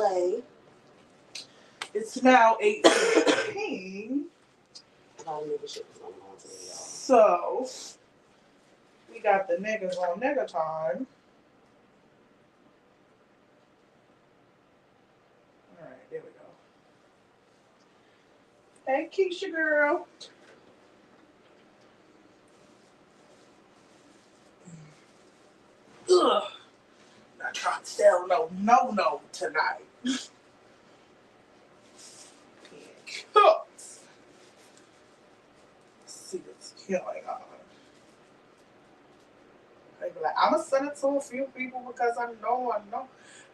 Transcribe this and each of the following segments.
delay. It's now 8:15. A lot of nigga shit was going on today, y'all. So, we got the niggas on nigga time. Alright, there we go. Hey, Keisha girl. Ugh. Not trying to sell no tonight. Cooks. Let's see what's going on. They be like, I'm going to send it to a few people because I know.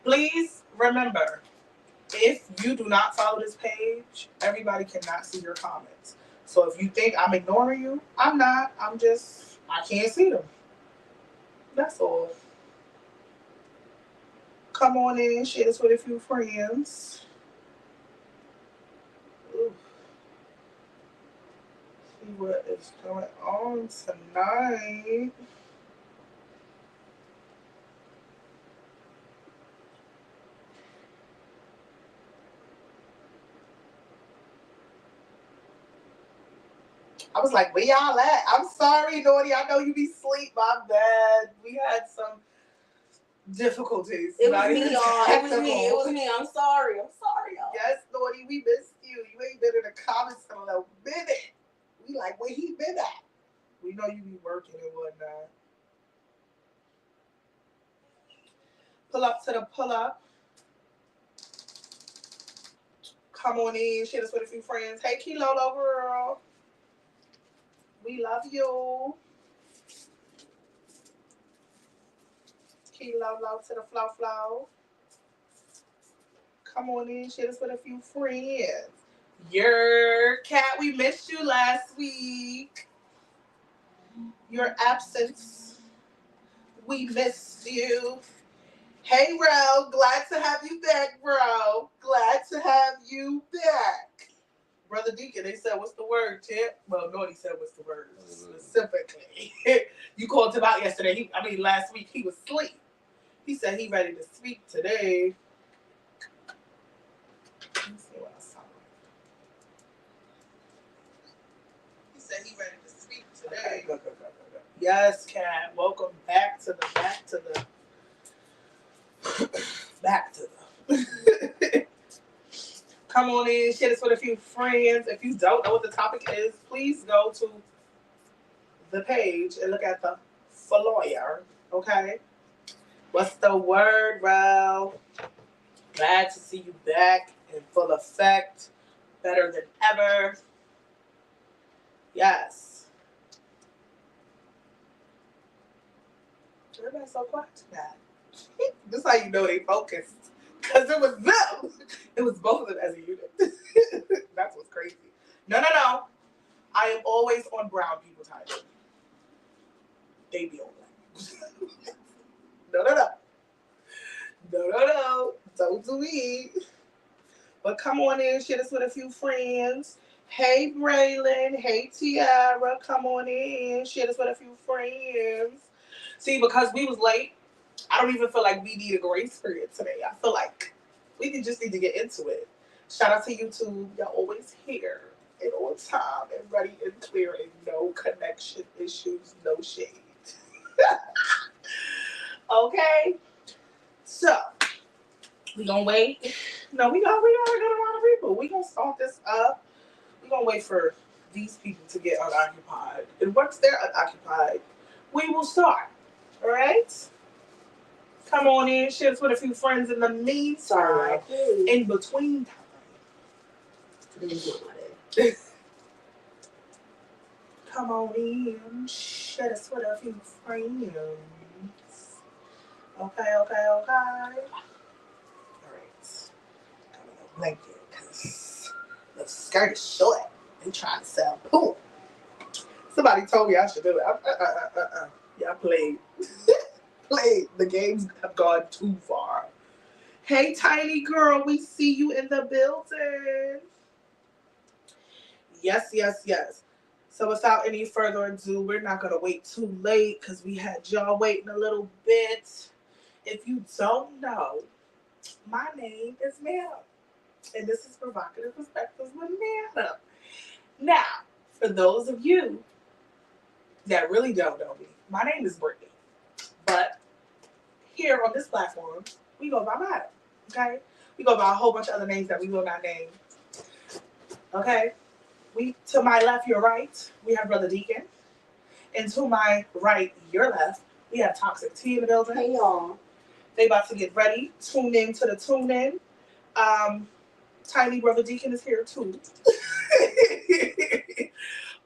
Please remember, if you do not follow this page, everybody cannot see your comments. So if you think I'm ignoring you, I'm not. I can't see them. That's all. Come on in, share this with a few friends. Ooh. See what is going on tonight. I was like, where y'all at? I'm sorry, Naughty. I know you be asleep. My bad. We had some difficulties. It was me, y'all. It was me. I'm sorry, y'all. Yes, Naughty, we missed you. You ain't been in the comments in a little minute. We like, where he been at? We know you be working and whatnot. Pull up to the pull up. Come on in, share this with a few friends. Hey, Kilolo girl. We love you. Kilolo to the flow. Come on in, share this with a few friends. Your cat, we missed you last week. Your absence, we missed you. Hey, Ro, glad to have you back, bro. Glad to have you back. Brother Deacon, they said, what's the word, Tip? Well, Naughty said, what's the word specifically. You called him out yesterday. Last week, he was asleep. He said he ready to speak today. Let me see what I saw. He said he ready to speak today. Go. Yes, Cat. Welcome back to the. Come on in, share this with a few friends. If you don't know what the topic is, please go to the page and look at the flyer. Okay? What's the word, bro? Glad to see you back in full effect. Better than ever. Yes. Everybody's so quiet tonight. This is how you know they focused. Because it was them. It was both of them as a unit. That's what's crazy. No. I am always on brown people time. They be on black. No. Don't do me. But come on in, share this with a few friends. Hey, Braylon. Hey, Tiara. Come on in, share this with a few friends. See, because we was late, I don't even feel like we need a grace period today. I feel like we just need to get into it. Shout out to YouTube. Y'all always here and on time and ready and clear and no connection issues, no shade. Okay? So, we gonna wait. No, we got a good amount of people. We gonna start this up. We gonna wait for these people to get unoccupied. And once they're unoccupied, we will start. All right? Come on in, share this with a few friends in the meantime. In between time. Today's not my day. Come on in, share this with a few friends. Okay. All right. Got a little blanket because the skirt is short. They trying to sell pool. Somebody told me I should do it. Yeah, I played. The games have gone too far. Hey, tiny girl, we see you in the building. Yes. So without any further ado, we're not going to wait too late because we had y'all waiting a little bit. If you don't know, My name is Madam, and this is Provocative Perspectives with Madam. Now, for those of you that really don't know me, my name is Brittany. But here on this platform, we go by Madam. Okay? We go by a whole bunch of other names that we will not name. Okay? We to my left, your right, we have Brother Deacon. And to my right, your left, we have Toxic T in the building. Hey y'all. They about to get ready. Tune in to the tune in. Tiny Brother Deacon is here too.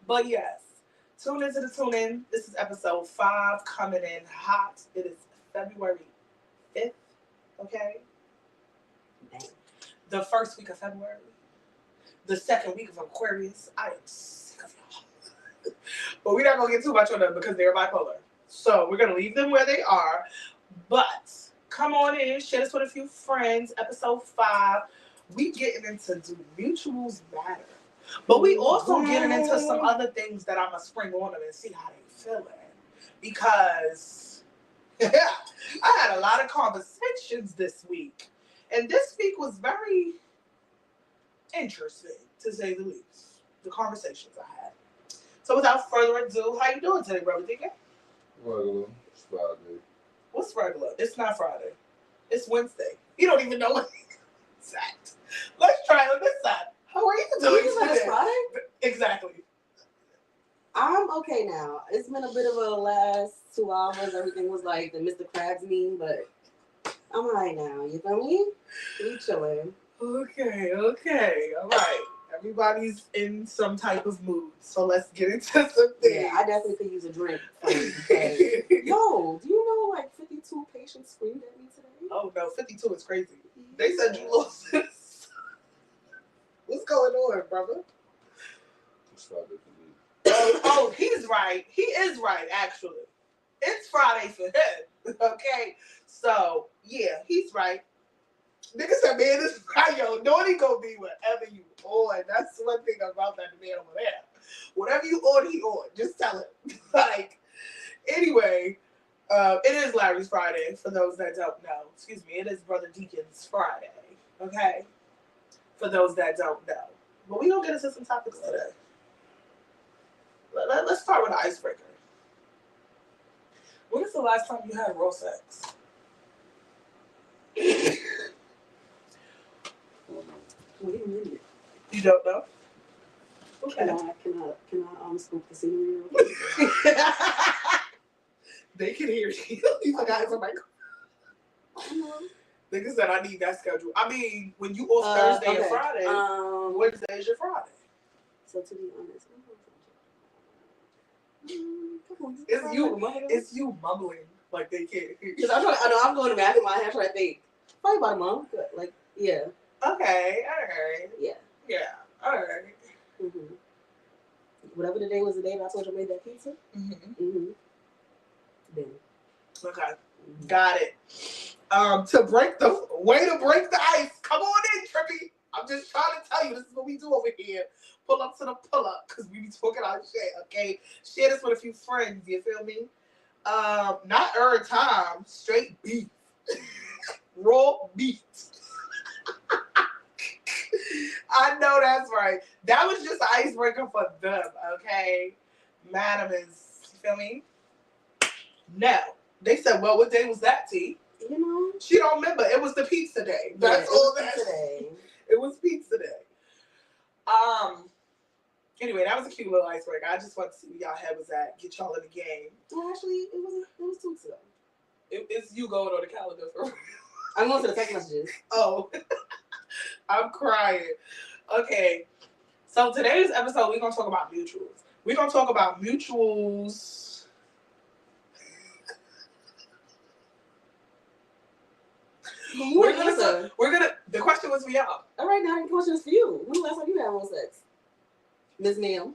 But yes, tune into the tune in. This is episode 5 coming in hot. It is February 5th. Okay. Dang. The first week of February. The second week of Aquarius. I am sick of y'all. But we're not going to get too much on them because they're bipolar. So we're going to leave them where they are. But come on in, share this with a few friends. Episode 5. We getting into do mutuals matter. But we also getting into some other things that I'm going to spring on them and see how they feeling. Because I had a lot of conversations this week. And this week was very interesting, to say the least. The conversations I had. So without further ado, how you doing today, Brother Deacon? Regular. It's Friday. What's regular? It's not Friday. It's Wednesday. You don't even know what it's at. Let's try on this side. How are you doing You said it's today? Friday? Exactly. I'm okay now. It's been a bit of a last 2 hours. Everything was like the Mr. Krabs meme, but I'm alright now. You feel me? We chilling. Okay. All right. Everybody's in some type of mood, so let's get into some things. Yeah, I definitely could use a drink. Because, yo, do you know like 52 patients screamed at me today? Oh no, 52 is crazy. They said you lost this. What's going on, brother? It's Friday for me. Oh, he's right. He is right, actually. It's Friday for him. Okay? So, yeah, he's right. Nigga said, man, this Friday, yo, Naughty gonna be whatever you on. That's one thing about that man over there. Whatever you on, he on. Just tell him. Like, anyway, it is Larry's Friday, for those that don't know. Excuse me, it is Brother Deacon's Friday. Okay? For those that don't know. But we gonna get into some topics today. Let's start with the icebreaker. When is the last time you had raw sex? Wait a minute. You don't know? Can I scoop the scenery real quick? They can hear you. You forgot it's a microphone. Nigga said I need that schedule. I mean, when you off Thursday and Friday, Wednesday is your Friday. So to be honest, It's you mumbling like they can't hear you. because I'm going to back in my head trying to think. Probably about a month. Like, yeah. Okay, alright. Yeah. Alright. Mm-hmm. Whatever the day was the day that I told you I made that pizza. Mm-hmm. Mm-hmm. Then. Okay. Got it. To break the ice. Come on in, Trippy. I'm just trying to tell you this is what we do over here. Pull up to the pull up because we be talking our shit. Okay, share this with a few friends. You feel me? Not every time. Straight beef, raw beef. I know that's right. That was just an icebreaker for them. Okay, Madam is. You feel me? Now they said, well, what day was that, T? You know, She don't remember. It was the pizza day. That's all that. Today. It was pizza day. Anyway, that was a cute little icebreaker. I just want to see where y'all head was at. Get y'all in the game. Well, actually, it was 2 weeks ago. It's you going on the calendar for real. I'm going to the text messages. Oh, I'm crying. Okay, so today's episode we're gonna talk about mutuals. We're gonna talk about mutuals. We're gonna. The question was for y'all. All right, now the question is for you. When the last time you had oral sex, Ms. Neal?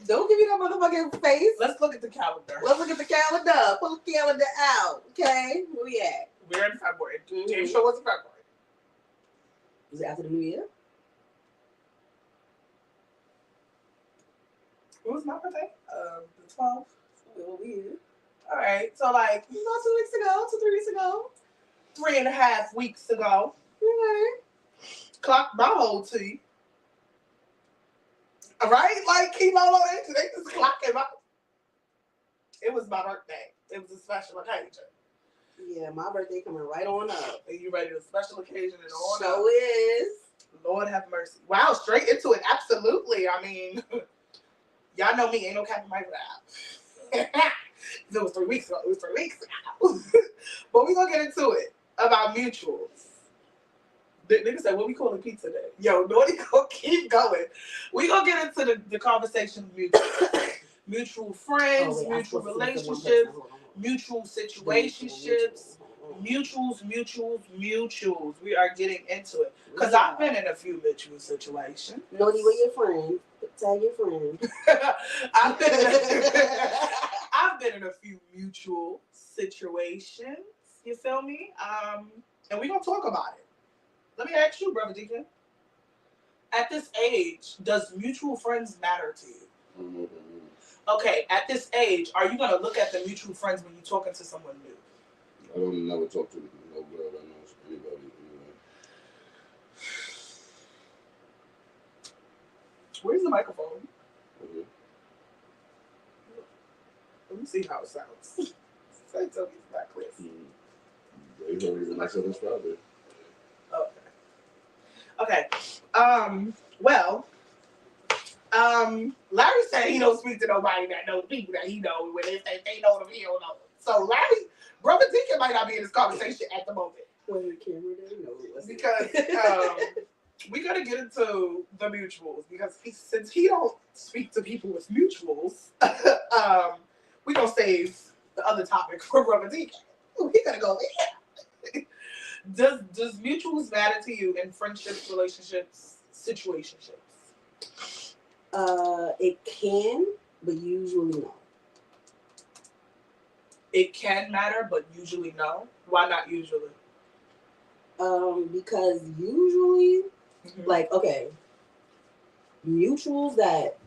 Don't give me that motherfucking face. Let's look at the calendar. Let's look at the calendar. Pull the calendar out. Okay, where we at? We're in February. Mm-hmm. Damn sure was in February. Is it after the new year? It was my birthday. The 12th. Well, we here. All right. So like About 2 weeks ago, 3 weeks ago. 3.5 weeks ago, Okay. clocked my whole tea. All right, like Kimo, they just clocking my. It was my birthday. It was a special occasion. Yeah, my birthday coming right on up. And you ready for a special occasion and all that? So is. Lord have mercy. Wow, straight into it. Absolutely. I mean, y'all know me. Ain't no cap in my rap. If it was 3 weeks ago, it was 3 weeks ago. But we gonna get into it about mutuals. Nigga said, what we calling pizza day? Yo, Naughty gonna keep going. We gonna get into the conversation of mutuals. Mutual friends, mutual relationships, mutual situationships, mutuals. We are getting into it. Because I've been in a few mutual situations. Naughty with your friend. Tell your friend. I've been in a few mutual situations. You feel me? And we're going to talk about it. Let me ask you, Brother Deacon. At this age, does mutual friends matter to you? Mm-hmm. Okay, at this age, are you going to look at the mutual friends when you're talking to someone new? I don't never talk to no girl that knows anybody anyway. Where's the microphone? Okay. Let me see how it sounds. Say tell me it's not clear. They heard it when I said it's Friday. Okay. Larry said he don't speak to nobody that know the people that he know. When they say they know them, he don't know them. So Larry, Brother Deacon might not be in this conversation at the moment. Well, the camera didn't know it was Because we're going to get into the mutuals. Because since he don't speak to people with mutuals, we're going to save the other topic for Brother Deacon. We're going to go there. Does mutuals matter to you in friendships, relationships, situationships? It can, but usually no. It can matter, but usually no. Why not usually? Because usually, like, okay, mutuals that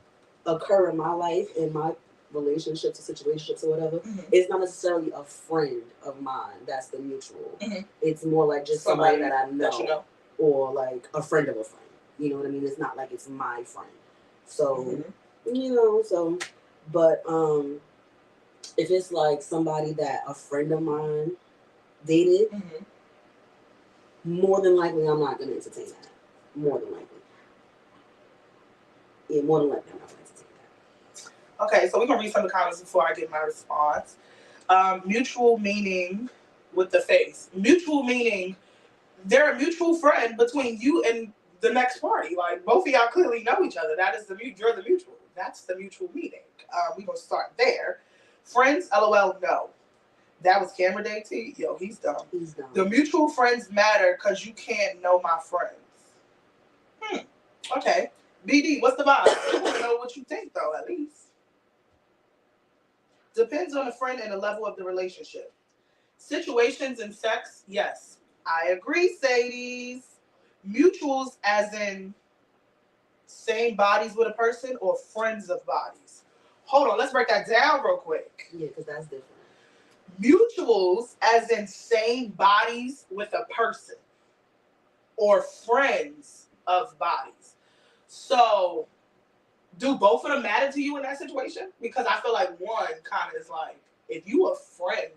occur in my life, in my relationships or situationships or whatever, it's not necessarily a friend of mine that's the mutual. It's more like just somebody that I know, that you know, or like a friend of a friend. You know what I mean? It's not like it's my friend. So, you know, so, but if it's like somebody that a friend of mine dated, more than likely I'm not going to entertain that. More than likely. Yeah, more than likely I'm not going to entertain that. Okay, so we're going to read some of the comments before I get my response. Mutual meaning with the face. Mutual meaning they're a mutual friend between you and the next party. Like, both of y'all clearly know each other. That is you're the mutual. That's the mutual meaning. We're going to start there. Friends, LOL, no. That was Camera Day T. Yo, he's dumb. He's dumb. The mutual friends matter because you can't know my friends. Okay. BD, what's the vibe? I want to know what you think, though, at least. Depends on the friend and the level of the relationship. Situations and sex, yes. I agree, Sadies. Mutuals as in same bodies with a person or friends of bodies? Hold on, let's break that down real quick. Yeah, because that's different. Mutuals as in same bodies with a person or friends of bodies. So do both of them matter to you in that situation? Because I feel like one kind of is like, if you a friend,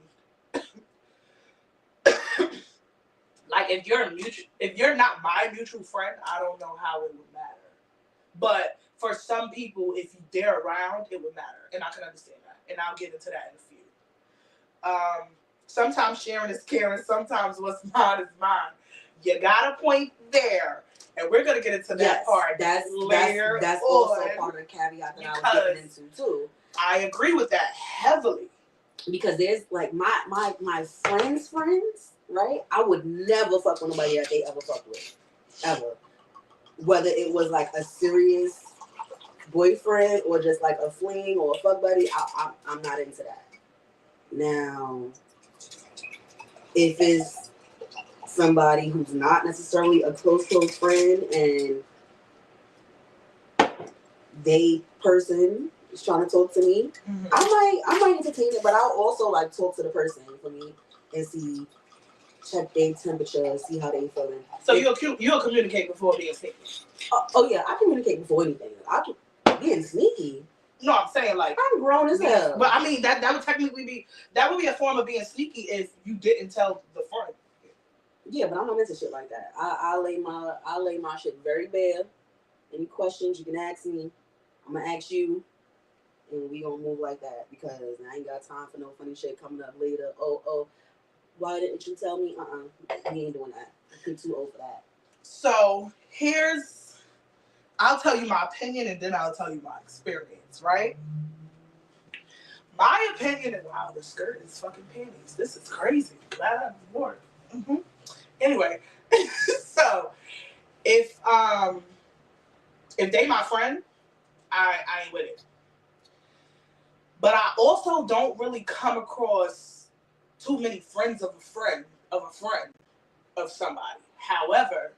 like if you're not my mutual friend, I don't know how it would matter. But for some people, if they're around, it would matter, and I can understand that. And I'll get into that in a few. Sometimes sharing is caring. Sometimes what's mine is mine. You got a point there, and we're gonna get into that part. That's also part of the caveat that I was getting into too. I agree with that heavily. Because there's like my friends, right? I would never fuck with nobody that they ever fucked with, ever. Whether it was like a serious boyfriend or just like a fling or a fuck buddy, I'm not into that. Now, if it's somebody who's not necessarily a close friend and they person, is trying to talk to me, Mhm. I might entertain it, but I'll also like talk to the person for me and see, check their temperature, see how they feeling. So you'll communicate before being sneaky. Oh yeah, I communicate before anything. Being sneaky. No, I'm saying like I'm grown as hell. But I mean that would technically be a form of being sneaky if you didn't tell the friend. Yeah, but I'm not into shit like that. I lay my shit very bare. Any questions you can ask me, I'm gonna ask you, and we gonna move like that because I ain't got time for no funny shit coming up later. Oh, why didn't you tell me? We ain't doing that. I'm too old for that. So I'll tell you my opinion and then I'll tell you my experience, right? My opinion is, wow, the skirt is fucking panties. This is crazy. Glad I'm bored. Mm-hmm. Anyway, so if they my friend, I ain't with it. But I also don't really come across too many friends of a friend of somebody. However,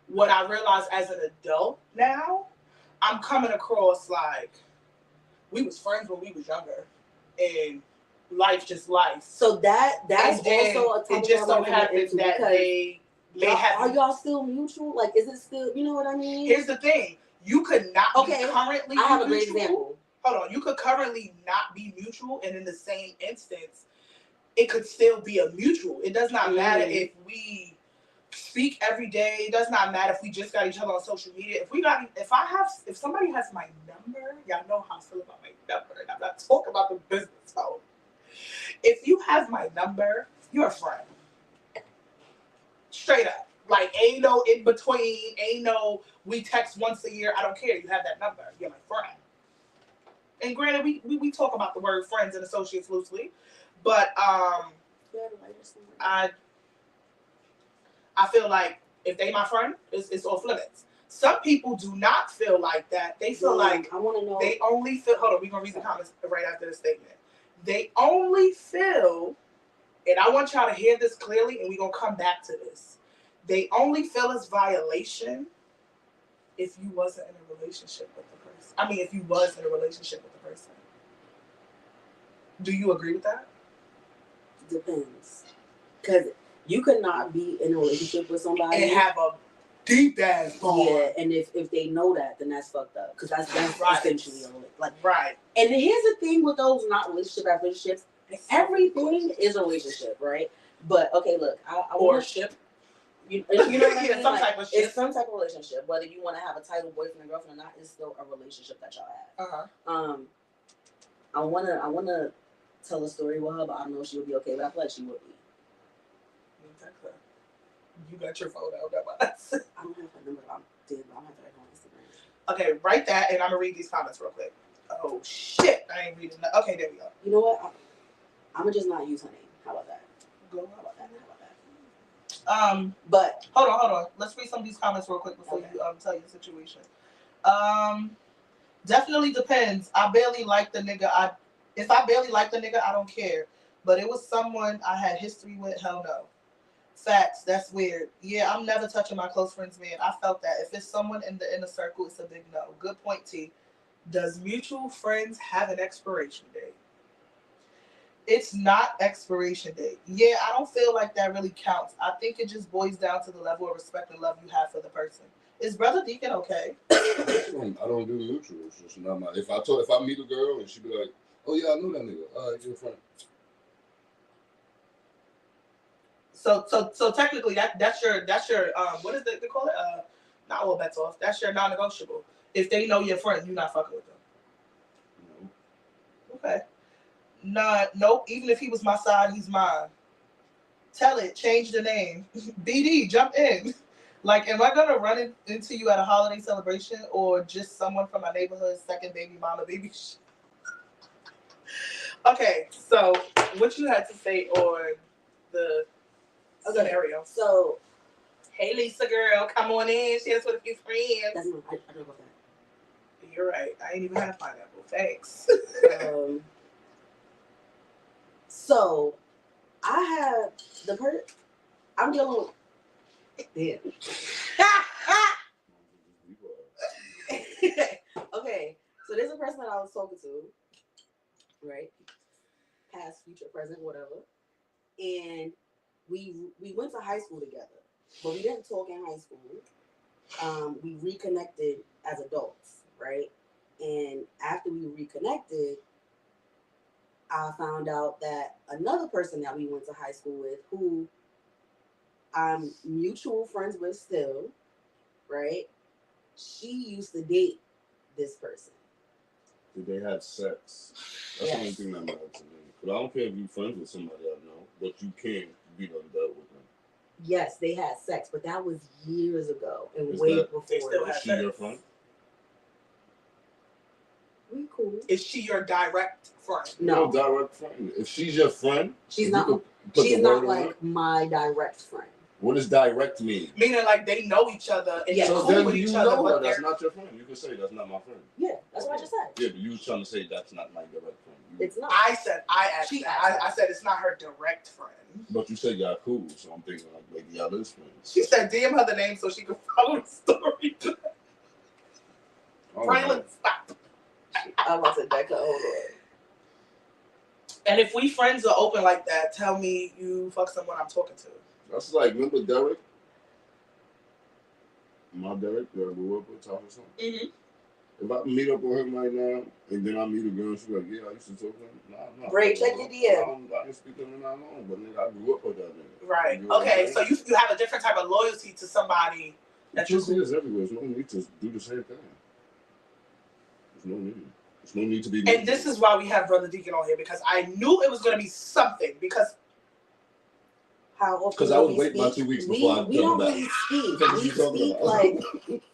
what I realize as an adult now, I'm coming across like we was friends when we was younger, and life just life. So that's also a topic it just so happens that they have. Are y'all still mutual? Like, is it still? You know what I mean? Here's the thing: you could not be currently. I have a great example. Hold on, you could currently not be mutual, and in the same instance, it could still be a mutual. It does not matter if we speak every day. It does not matter if we just got each other on social media. If somebody has my number, y'all know how I feel about my number, and I'm not talking about the business phone. If you have my number, you're a friend. Straight up. Like, ain't no in between, ain't no we text once a year. I don't care. You have that number. You're my friend. And granted, we talk about the word friends and associates loosely, but I feel like if they my friend, it's off limits. Some people do not feel like that. They feel like I want to know. They only feel. Hold on, we're gonna read the comments right after the statement. They only feel, and I want y'all to hear this clearly, and we're gonna come back to this. They only feel it's violation if you wasn't in a relationship with the person. I mean, if you was in a relationship with the person. Do you agree with that? Depends. Because you could not be in a relationship with somebody and have a deep ass bond. Yeah, and if they know that, then that's fucked up. Because that's right. essentially like right. And here's the thing with those not relationship after relationships, everything is a relationship, right? But okay, look, I or ship. You know what I mean? Yeah, some type of ship. It's some type of relationship. Whether you want to have a title boyfriend and girlfriend or not, it's still a relationship that y'all have. I wanna tell a story with her, but I don't know if she would be okay. But I feel like she would be. You got your phone out, I don't have her number. I'm have her on Instagram. Okay, write that, and I'm gonna read these comments real quick. Oh shit, I ain't reading that. Okay, there we go. You know what? I'm gonna just not use her name. How about that? How about that? But hold on. Let's read some of these comments real quick before you tell your situation. Definitely depends. I barely like the nigga. If I barely like the nigga, I don't care. But it was someone I had history with. Hell no. Facts. That's weird. Yeah, I'm never touching my close friend's man. I felt that. If it's someone in the inner circle, it's a big no. Good point, T. Does mutual friends have an expiration date? It's not expiration date. Yeah, I don't feel like that really counts. I think it just boils down to the level of respect and love you have for the person. Is Brother Deacon okay? I don't do mutual. It's just not my. If I meet a girl and she be like, "Oh yeah, I know that nigga. All right, you're a friend." So technically that's your what is it they call it? Not all bets off. That's your non-negotiable. If they know your friend, you're not fucking with them. No. Okay. Nope. Even if he was my side, he's mine. Tell it. Change the name. BD, jump in. Like, am I gonna run into you at a holiday celebration or just someone from my neighborhood's second baby mama baby? Okay, so what you had to say on the scenario? So, hey Lisa girl, come on in. She has with a few friends. That's not, I don't know about that. You're right. I ain't even had pineapple. Thanks. So, I have I'm dealing with. Yeah. Okay, so So there's a person that I was talking to, right? Past, future, present, whatever. And we went to high school together, but we didn't talk in high school. We reconnected as adults, right? And after we reconnected, I found out that another person that we went to high school with, who I'm mutual friends with still, right? She used to date this person. Did they have sex? That's the only thing that matters to me. But I don't care if you're friends with somebody I know, but you can't be done dealt with them. Yes, they had sex, but that was years ago and Is way that- before. They still Is have she your sex. friend? We cool. Is she your direct friend? No, direct friend. If she's your friend, she's if not. you could put She's the not word on like it, my direct friend. what does direct mean? Meaning like they know each other and Yes. they're So cool then with you each other, know her. but That's they're not your friend. You can say that's not my friend. Yeah, that's what I just said. Yeah, but you was trying to say that's not my direct friend. It's not. I asked She that. asked I said it's not her direct friend. But you said y'all cool, so I'm thinking like maybe y'all is friends. She said DM her the name so she can follow the story. Oh, Braylon, stop. I'm about to Becca. Hold on. And if we friends are open like that, tell me you fuck someone I'm talking to. that's like, remember Derek? My Derek that I grew up with, talking something. Mm-hmm. If I meet up with him right now, and then I meet a girl, and she's like, yeah, I used to talk to him. Nah. Bray, check your DM. I didn't speak to him in that long, but nigga, I grew up with that nigga. Right. You know what Okay, I'm so saying? you have a different type of loyalty to somebody It that you just is everywhere. There's no need to do the same thing. There's no need. There's no need to be. And this is why we have Brother Deacon on here, because I knew it was going to be something. Because How often? Because I was waiting my 2 weeks before I we don't doubled really speak. What are We you talking speak about? like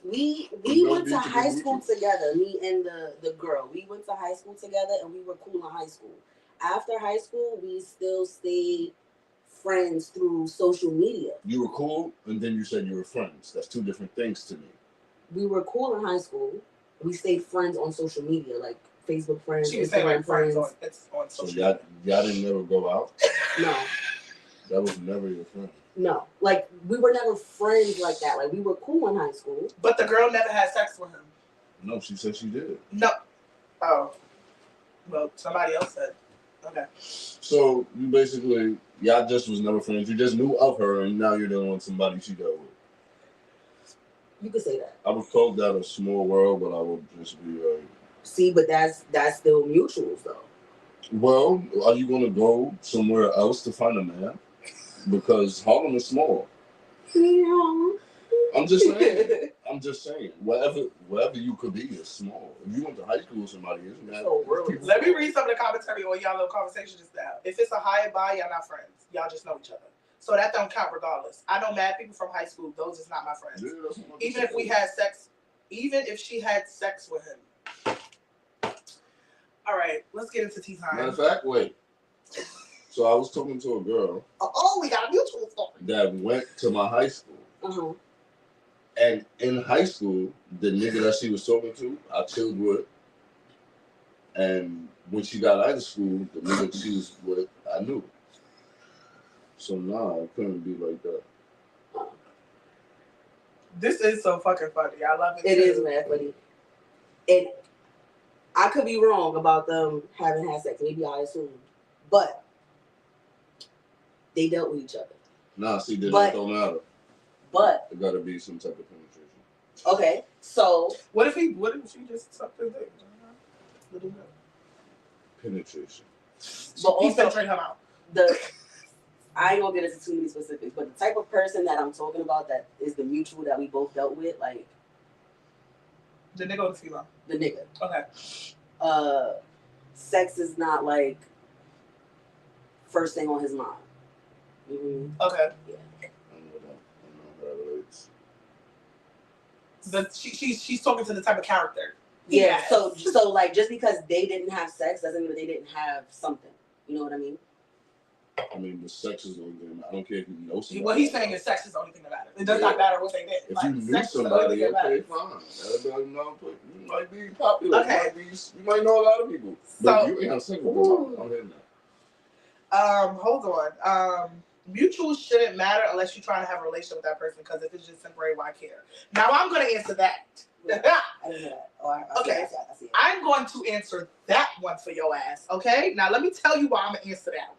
we No went need to to be high school mutual. together. Me and the girl. We went to high school together, and we were cool in high school. After high school, we still stayed friends through social media. You were cool, and then you said you were friends. That's two different things to me. We were cool in high school. We stayed friends on social media, like Facebook friends, she was saying like Instagram friends friends. on So social y'all didn't never go out. No, That was never your friend. no, like we were never friends like that. Like we were cool in high school. But the girl never had sex with him. No, she said she did. No. Oh. Well, somebody else said. Okay. So you basically, y'all just was never friends. You just knew of her, and now you're dealing with somebody she dealt with. You could say that. I would call that a small world, but I would just be like, See, but that's still mutuals though. well, are you going to go somewhere else to find a man? Because Harlem is small. I'm just saying. I'm just saying. Wherever you could be is small. If you went to high school with somebody, isn't that? So really Let me read some of the commentary on y'all little conversation just now. If it's a higher buy, y'all not friends. Y'all just know each other. So that don't count regardless. I know mad people from high school. Those is not my friends. Yeah, that's what I'm Even if saying. we had sex, even if she had sex with him. All right, let's get into tea Matter time. of fact, wait. So I was talking to a girl Oh, we got a mutual story. that went to my high school. Uh-huh. And in high school, the nigga that she was talking to, I chilled with. And when she got out of school, the nigga she was with, I knew. So nah, it couldn't be like that. This is so fucking funny. I love it. It too. is mad funny. And I could be wrong about them having had sex. Maybe I assumed. But they dealt with each other. Nah, see, then But- it don't matter. But It gotta be some type of penetration. okay, so What if she just sucked his dick? Little bit. Penetration. But He also- penetrated her out. I ain't gonna get into too many specifics, but the type of person that I'm talking about that is the mutual that we both dealt with, like The nigga or the female? the nigga. Okay. Sex is not like first thing on his mind. Mm-hmm. Okay. I know that. I know how that relates. She's talking to the type of character. Yeah. Yes. So like just because they didn't have sex doesn't mean that they didn't have something. You know what I mean? I mean, the sex is the only thing. I don't care if you know somebody. What he's saying is sex is the only thing that matters. It does not matter what they did. If Like, you knew sex is the only somebody, thing that okay, matters. fine. Everybody know, but you might be popular. Okay. You might know a lot of people. But So- you ain't have sex with them. I'm hitting that. Hold on. Mutual shouldn't matter unless you're trying to have a relationship with that person, because if it's just temporary, why care? Now I'm going to answer that. I didn't know that. Oh, Okay. I see it. I'm going to answer that one for your ass, okay? Now let me tell you why I'm going to answer that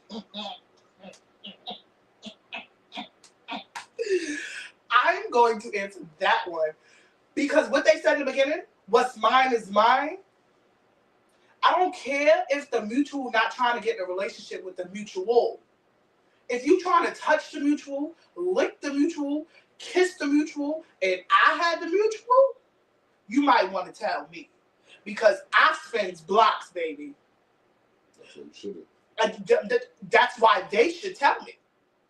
one. I'm going to answer that one because what they said in the beginning, what's mine is mine. I don't care if the mutual not trying to get in a relationship with the mutual. If you trying to touch the mutual, lick the mutual, kiss the mutual, and I had the mutual, you might want to tell me. Because I spends blocks, baby. That's what you should. That's why they should tell me.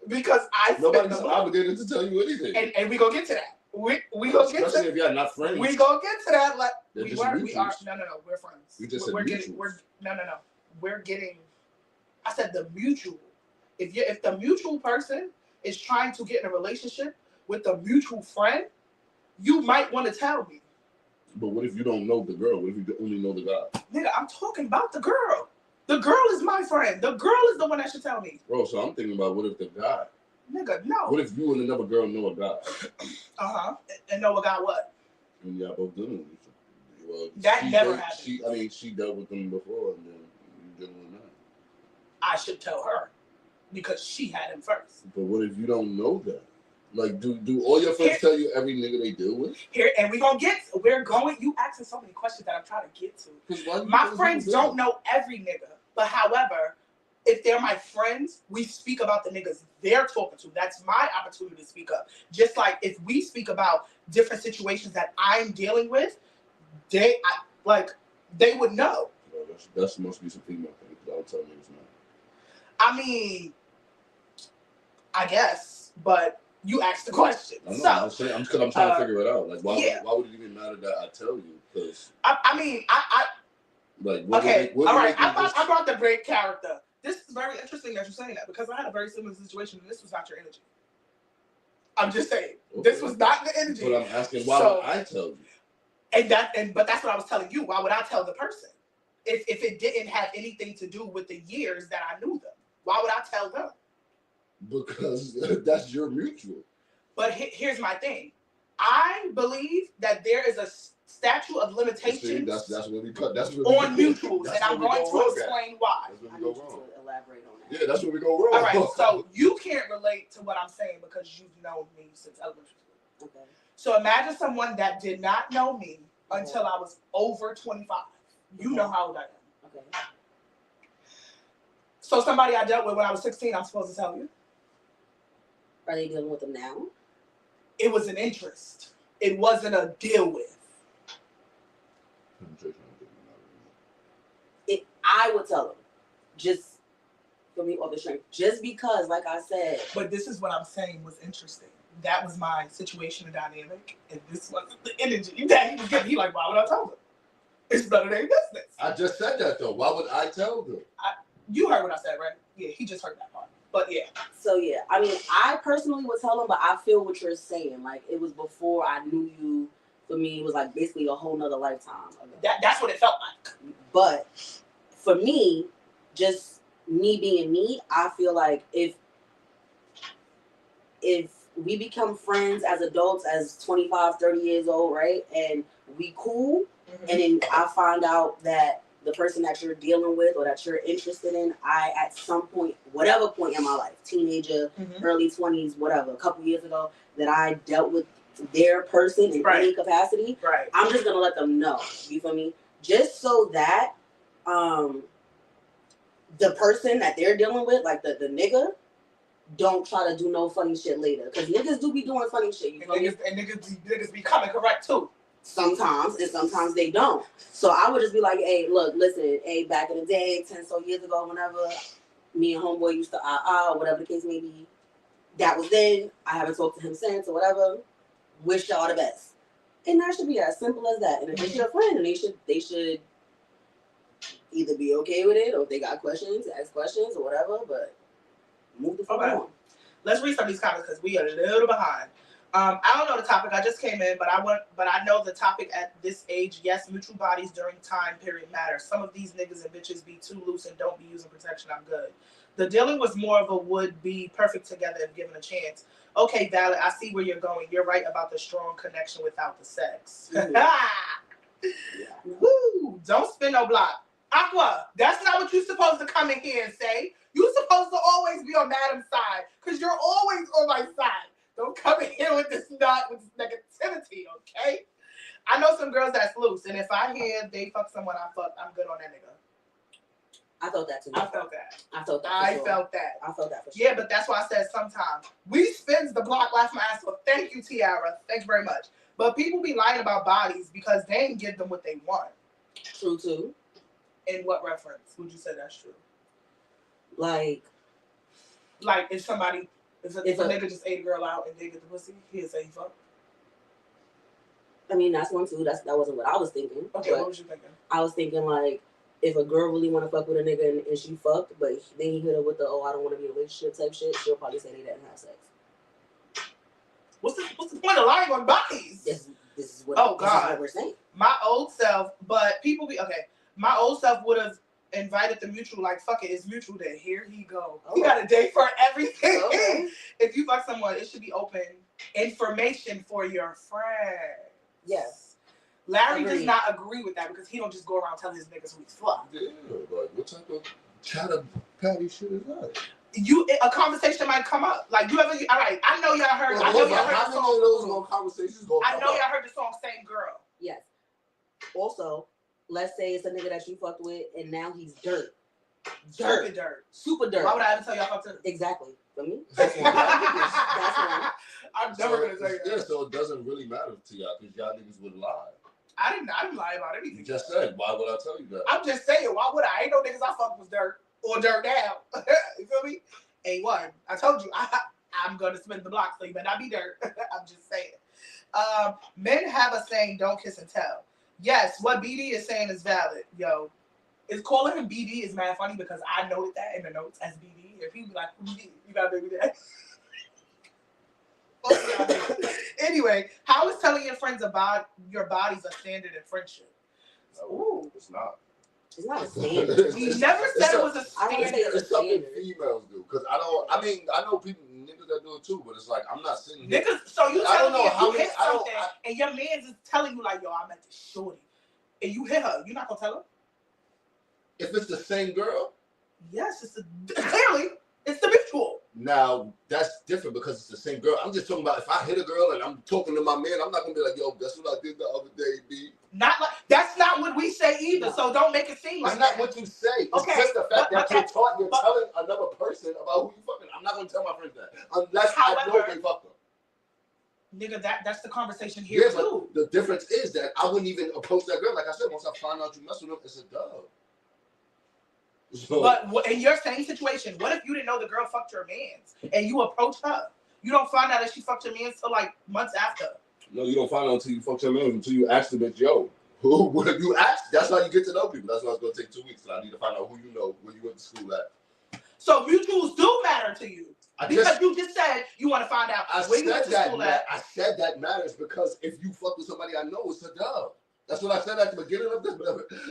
Because I spend Nobody's the blocks. obligated to tell you anything. And we gonna get to that. We gonna get Especially to if y'all not friends. we gonna get to that. Like They're we just are, mutuals. no, we're friends. You just we're said getting mutuals. no. We're getting. I said the mutual. If the mutual person is trying to get in a relationship with the mutual friend, you might want to tell me. But what if you don't know the girl? What if you only know the guy? Nigga, I'm talking about the girl. The girl is my friend. The girl is the one that should tell me. Bro, so I'm thinking about what if the guy? Nigga, no. What if you and another girl know a guy? And know a guy what? And y'all both dealing with each other? Well, That never happened. She dealt with them before, and then you dealing with that. I should tell her because she had him first. But what if you don't know that? Like, do all your friends tell you every nigga they deal with? Here, and you asking so many questions that I'm trying to get to. My friends don't know every nigga, but however, if they're my friends, we speak about the niggas they're talking to. That's my opportunity to speak up. Just like if we speak about different situations that I'm dealing with, they would know. Well, that must be some female thing, because I don't tell niggas no. I mean, I guess, but you asked the question. I know, So I'm trying to figure it out. Like, why would it even matter that I tell you? Because I mean, like, okay, all right. I brought the great character. This is very interesting that you're saying that because I had a very similar situation and this was not your energy. I'm just saying this was not the energy. But I'm asking, why would I tell you? But that's what I was telling you. Why would I tell the person if it didn't have anything to do with the years that I knew them? Why would I tell them? Because that's your mutual. But here's my thing. I believe that there is a statute of limitations that's where we cut. That's where on mutuals, and I'm going to explain why. That's where I we need go you wrong. to elaborate on that. Yeah, that's where we go wrong. All right, so you can't relate to what I'm saying because you've known me since elementary school. Okay. So imagine someone that did not know me until I was over 25. You know how old I am. Okay. So somebody I dealt with when I was 16, I'm supposed to tell you. Are they dealing with them now? It was an interest. It wasn't a deal with. I would tell them, just for me off the strength, just because, like I said. But this is what I'm saying was interesting. That was my situation and dynamic, and this wasn't the energy that he was getting. He like, why would I tell them? It's none of their business. I just said that though. Why would I tell them? You heard what I said, right? Yeah, he just heard that part. But yeah. So yeah, I mean, I personally would tell them, but I feel what you're saying. Like it was before I knew you. For me, it was like basically a whole nother lifetime ago. That's what it felt like. But for me, just me being me, I feel like if we become friends as adults, as 25, 30 years old, right, and we cool, and then I find out that the person that you're dealing with or that you're interested in, I at some point, whatever point in my life, teenager, early 20s, whatever, a couple years ago, that I dealt with their person in any capacity, I'm just gonna let them know. You feel me? Just so that the person that they're dealing with, like the nigga, don't try to do no funny shit later. Because niggas do be doing funny shit. You feel me? And niggas be coming correct too. Sometimes, and sometimes they don't. So I would just be like, hey, look, listen, hey, back in the day, 10 so years ago, whenever me and homeboy used to whatever the case may be, that was then. I haven't talked to him since or whatever. Wish y'all the best. And that should be as simple as that. And if it's your friend, and they should either be okay with it, or if they got questions, ask questions or whatever, but move the fuck on. Let's read some of these comments because we are a little behind. I don't know the topic. I just came in, but I know the topic at this age. Yes, mutual bodies during time period matter. Some of these niggas and bitches be too loose and don't be using protection. I'm good. The dealing was more of a would be perfect together if given a chance. Okay, valid. I see where you're going. You're right about the strong connection without the sex. Woo! Don't spin no block. Aqua, that's not what you're supposed to come in here and say. You're supposed to always be on Madam's side because you're always on my side. Don't come in here with this negativity, okay? I know some girls that's loose, and if I hear they fuck someone I fuck, I'm good on that nigga. I felt that too. I felt that. I felt that. I felt that. I felt that for sure. Yeah, but that's why I said sometimes. We spins the block, laugh my ass off. Thank you, Tiara. Thank you very much. But people be lying about bodies because they ain't give them what they want. True too. In what reference would you say that's true? Like if somebody, if a nigga just ate a girl out and they get the pussy, he'd say he fucked. I mean, that's one too. That wasn't what I was thinking. Okay, what was you thinking? I was thinking like, if a girl really want to fuck with a nigga and she fucked, but then he hit her with the I don't want to be in a relationship type shit, she'll probably say they didn't have sex. What's the point of lying on bodies? This is what. Oh God, this is what we're saying. My old self, but people be okay. My old self would have invited the mutual, like fuck it, it's mutual. Then here he go. He got a date for everything. Okay. If you fuck someone, it should be open information for your friends. Yes. Larry does not agree with that because he don't just go around telling his niggas who he's fucked. Yeah, like what type of chatter patty shit is that? A conversation might come up. Like you ever? All right, I know y'all heard. Well, I know y'all heard how the many song. of those more conversations go? I know y'all heard the song "Same Girl." Yes. Also, let's say it's a nigga that you fucked with, and now he's dirt. Dirt. Super dirt. Why would I ever tell y'all fucked him? Exactly. For me, that's one. That's one. I'm never gonna tell you that. Yeah, so it doesn't really matter to y'all because y'all niggas would lie. I didn't lie about anything. You just said, why would I tell you that? I'm just saying, why would I? Ain't no niggas I fucked was dirt or dirt now. You feel me? Ain't one. I told you, I'm gonna spin the block, so you better not be dirt. I'm just saying. Men have a saying, don't kiss and tell. Yes, what BD is saying is valid. Yo, is calling him BD is mad funny because I noted that in the notes as BD. If people be like, BD, you got a baby dad. Anyway, how is telling your friends about your bodies a standard in friendship? Ooh, it's not. It's not a standard. He never said it was a standard. It's something females do. Because I know people, niggas that do it too, but it's like, I'm not sitting here. Niggas, so you telling me if you hit I something and your man's is telling you like, yo, I met this shorty, and you hit her, you're not gonna tell her? If it's the same girl? Yes, clearly, it's the mutual. Now, that's different because it's the same girl. I'm just talking about if I hit a girl and I'm talking to my man, I'm not gonna be like, yo, guess what I did the other day, B? Not like that's not what we say either. So don't make it seem like that's not that. what you say. It's Okay, just the fact that you're telling another person about who you fucking. I'm not gonna tell my friends that unless I know they fuck them. Nigga, that's the conversation here too. But the difference is that I wouldn't even approach that girl. Like I said, once I find out you mess with them, it's a dub. So, but in your same situation, what if you didn't know the girl fucked your man's and you approached her? You don't find out that she fucked your man's till like months after. No, you don't find out until you fuck your man, until you ask the bitch, yo, what have you asked? That's how you get to know people. That's why it's gonna take 2 weeks. So I need to find out who you know, where you went to school at. So mutuals do matter to you. Because you just said you want to find out where you went to school at. I said that matters because if you fuck with somebody I know, it's a dub. That's what I said at the beginning of this.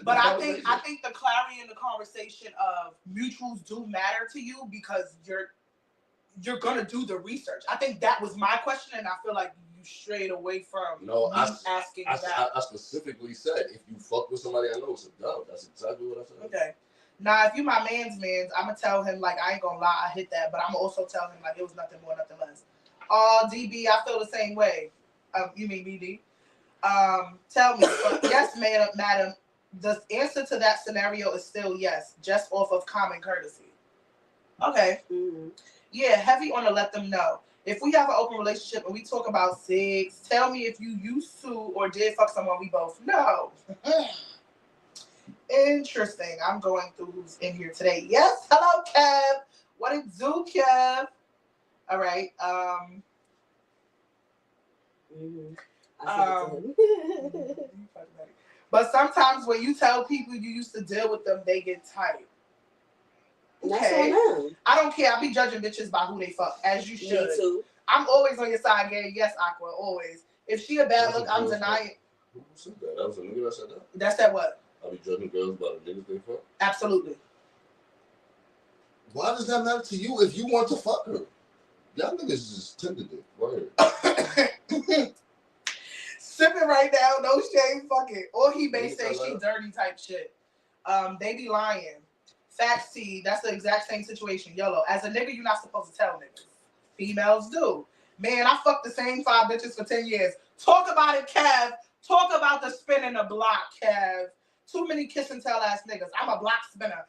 But I think the clarity in the conversation of mutuals do matter to you because you're gonna do the research. I think that was my question, and I feel like you strayed away from asking that. I specifically said if you fuck with somebody I know, it's a dub. That's exactly what I said. Okay. Now, if you my man's, I'm gonna tell him like I ain't gonna lie, I hit that, but I'm gonna also tell him like it was nothing more, nothing less. DB, I feel the same way. You mean BD? Tell me, yes, madam. The answer to that scenario is still yes, just off of common courtesy. Okay. Mm-hmm. Yeah, heavy on the let them know. If we have an open relationship and we talk about sex, tell me if you used to or did fuck someone we both know. Interesting. I'm going through who's in here today. Yes, hello, Kev. What it do, Kev? All right. But sometimes when you tell people you used to deal with them, they get tight. Okay. I don't care. I be judging bitches by who they fuck, as you should. Me too. I'm always on your side, gang. Yes, Aqua, always. If she a bad That's look, a I'm girl's denying. Who said that? That was a nigga that said that? That's that what? I be judging girls by the niggas they fuck. Absolutely. Why does that matter to you if you want to fuck her? Y'all niggas is tender dick. Word. Sipping right now, no shame, fuck it. Or he may You say tell she her? dirty type shit. They be lying. Facts T, that's the exact same situation. YOLO. As a nigga, you're not supposed to tell niggas. Females do. Man, I fucked the same 5 bitches for 10 years. Talk about it, Kev. Talk about the spin in the block, Kev. Too many kiss and tell ass niggas. I'm a block spinner.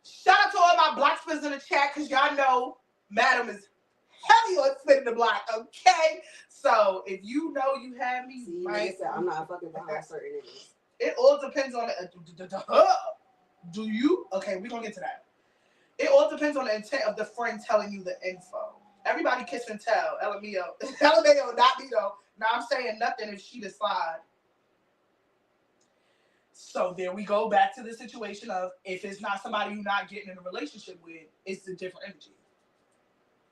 Shout out to all my block spinners in the chat, because y'all know Madam is heavy on spinning the block, okay? So if you know you have me, See, right? nigga, I'm not fucking behind certain niggas. It all depends on the do you? Okay, we're gonna get to that. It all depends on the intent of the friend telling you the info. Everybody kiss and tell. LMAO. LMAO, not me though. Now I'm saying nothing if she decide. So there we go back to the situation of if it's not somebody you're not getting in a relationship with, it's a different energy.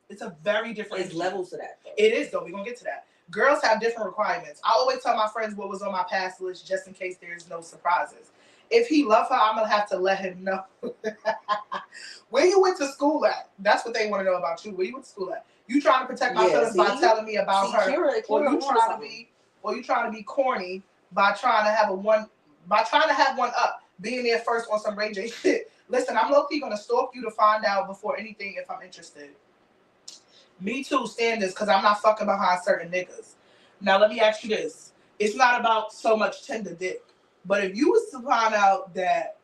It's a very different There's energy. levels to that, though. It is though. We're gonna get to that. Girls have different requirements. I always tell my friends what was on my past list just in case there's no surprises. If he love her, I'm gonna have to let him know. Where you went to school at? That's what they want to know about you. Where you went to school at? You trying to protect my feelings by telling me about her, Kira or you trying to something. be, or you trying to be corny by trying to have one up, being there first on some Ray J shit. Listen, I'm low key gonna stalk you to find out before anything if I'm interested. Me too, standards, because I'm not fucking behind certain niggas. Now, let me ask you this. It's not about so much tender dick. But if you was to find out that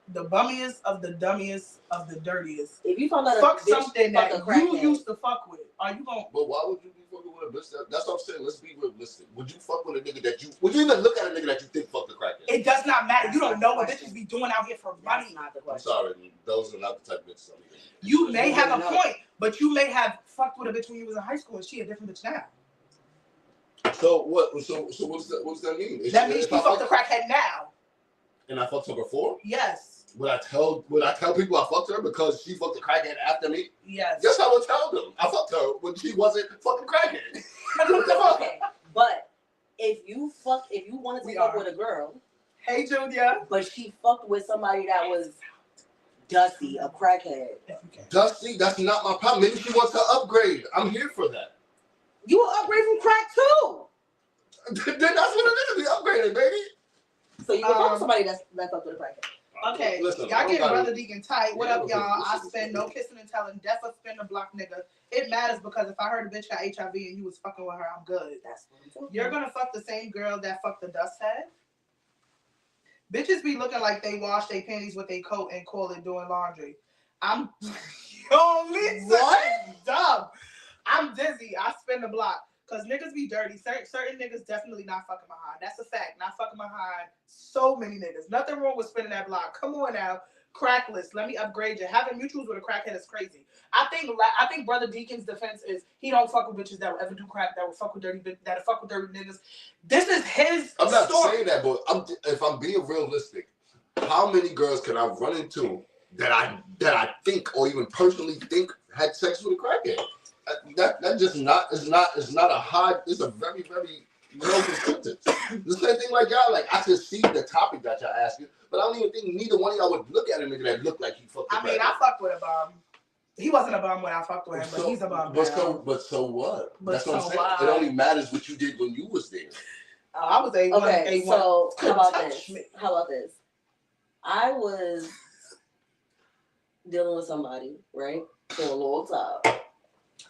the bummiest of the dummiest of the dirtiest if you found out fuck a bitch something fuck that a crackhead, you used to fuck with, are you going to... But why would you be fucking with a bitch that's what I'm saying. Let's be realistic. Would you fuck with a nigga that you... Would you even look at a nigga that you think fucked a crackhead? It does not matter. That's you don't not know the what question. bitches be doing out here for that's money. not the I'm question. sorry. Those are not the type of bitches I'm even... You may You have a wouldn't know. point, but you may have fucked with a bitch when you was in high school and she a different bitch now. So what? So what does that mean? That means you fucked a crackhead now. And I fucked her before? Yes. Would I tell people I fucked her because she fucked a crackhead after me? Yes. Yes, I would tell them. I fucked her when she wasn't fucking crackhead. What the fuck? Okay, but if you wanted to fuck with a girl, Hey, Junior. but she fucked with somebody that was dusty, a crackhead, Dusty, that's not my problem. Maybe she wants to upgrade. I'm here for that. you will upgrade from crack too. Then that's what it is. We upgraded, baby. So you can fuck with somebody that fucked with a crackhead. Okay, Listen, y'all getting gotta- Brother Deacon tight. What Yeah, up, y'all? I listen. spend no kissing and telling. Def a spin the block nigga. It matters because if I heard a bitch got HIV and you was fucking with her, I'm good. That's what I'm talking You're about. gonna fuck the same girl that fucked the dust head? Bitches be looking like they wash their panties with their coat and call it doing laundry. I'm yo, Lisa, What? dumb. I'm dizzy. I spin the block. Cause niggas be dirty. Certain niggas definitely not fucking behind. That's a fact. Not fucking behind so many niggas. Nothing wrong with spinning that block. Come on now. Crackless. Let me upgrade you. Having mutuals with a crackhead is crazy. I think Brother Deacon's defense is he don't fuck with bitches that will ever do crack, that will fuck with dirty niggas. This is his I'm not story. saying that, but if I'm being realistic, how many girls can I run into that I think or even personally think had sex with a crackhead? That just not it's not a high. It's a very very low percentage. The same thing like y'all. Like I can see the topic that y'all asking, but I don't even think neither one of y'all would look at a nigga that looked like he fucked. I mean, I fucked with a bum. He wasn't a bum when I fucked with him, but he's a bum now. But so what? But That's what I'm so saying. what? It only matters what you did when you was there. I was A1. Okay, A1. so how Couldn't about touch this? me. How about this? I was dealing with somebody, right, for a long time.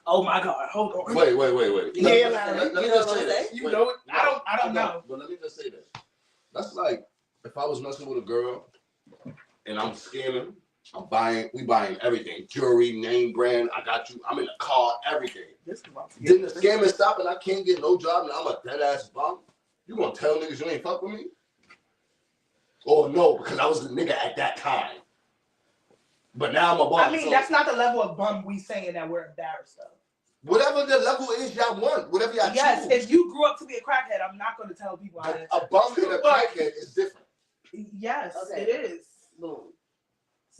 Oh my God! Hold on. Wait. Yeah, let me you know just what say I'm this. saying? You Wait, know it? I don't know. But let me just say this. That's like if I was messing with a girl and I'm scamming, we buying everything. Jewelry, name brand, I got you. I'm in the car, everything. Then the scamming stop and I can't get no job and I'm a dead ass bum. You gonna tell niggas you ain't fuck with me? Or no, because I was the nigga at that time. But now I'm a bum. I mean, so that's not the level of bum we saying that we're embarrassed of. whatever the level is y'all want, whatever y'all Yes, choose. if you grew up to be a crackhead, I'm not going to tell people how to. A bum and a crackhead is different. Yes, Okay. it is. Boom.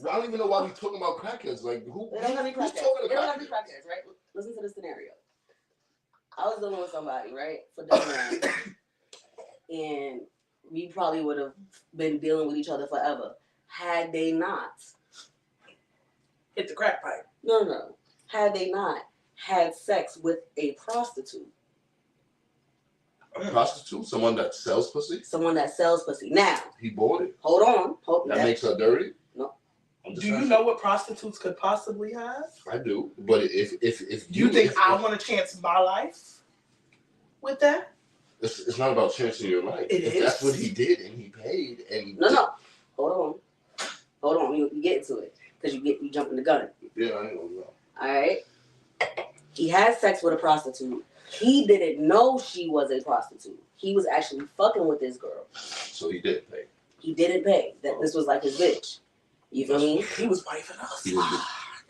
I don't even know why we talking about crackheads. Like They don't have to be who's crackheads. talking They to don't have to be crackheads? crackheads, right? Listen to the scenario. I was dealing with somebody, right, for dinner, and we probably would have been dealing with each other forever had they not. Hit the crack pipe. No. Had they not had sex with a prostitute. A prostitute? Someone that sells pussy? Someone that sells pussy. Now, He bought it. hold on. That makes her dirty? No. Do you know what prostitutes could possibly have? I do. But if Do you think I want to chance my life with that? It's not about chancing your life. It if is. that's what he did and he paid and No. Hold on. We get into it. Because you jumping the gun. Yeah, I ain't gonna know. Alright? He had sex with a prostitute. He didn't know she was a prostitute. He was actually fucking with this girl. So he did pay. He didn't pay. That this was like his bitch. You feel me? He was wifing us.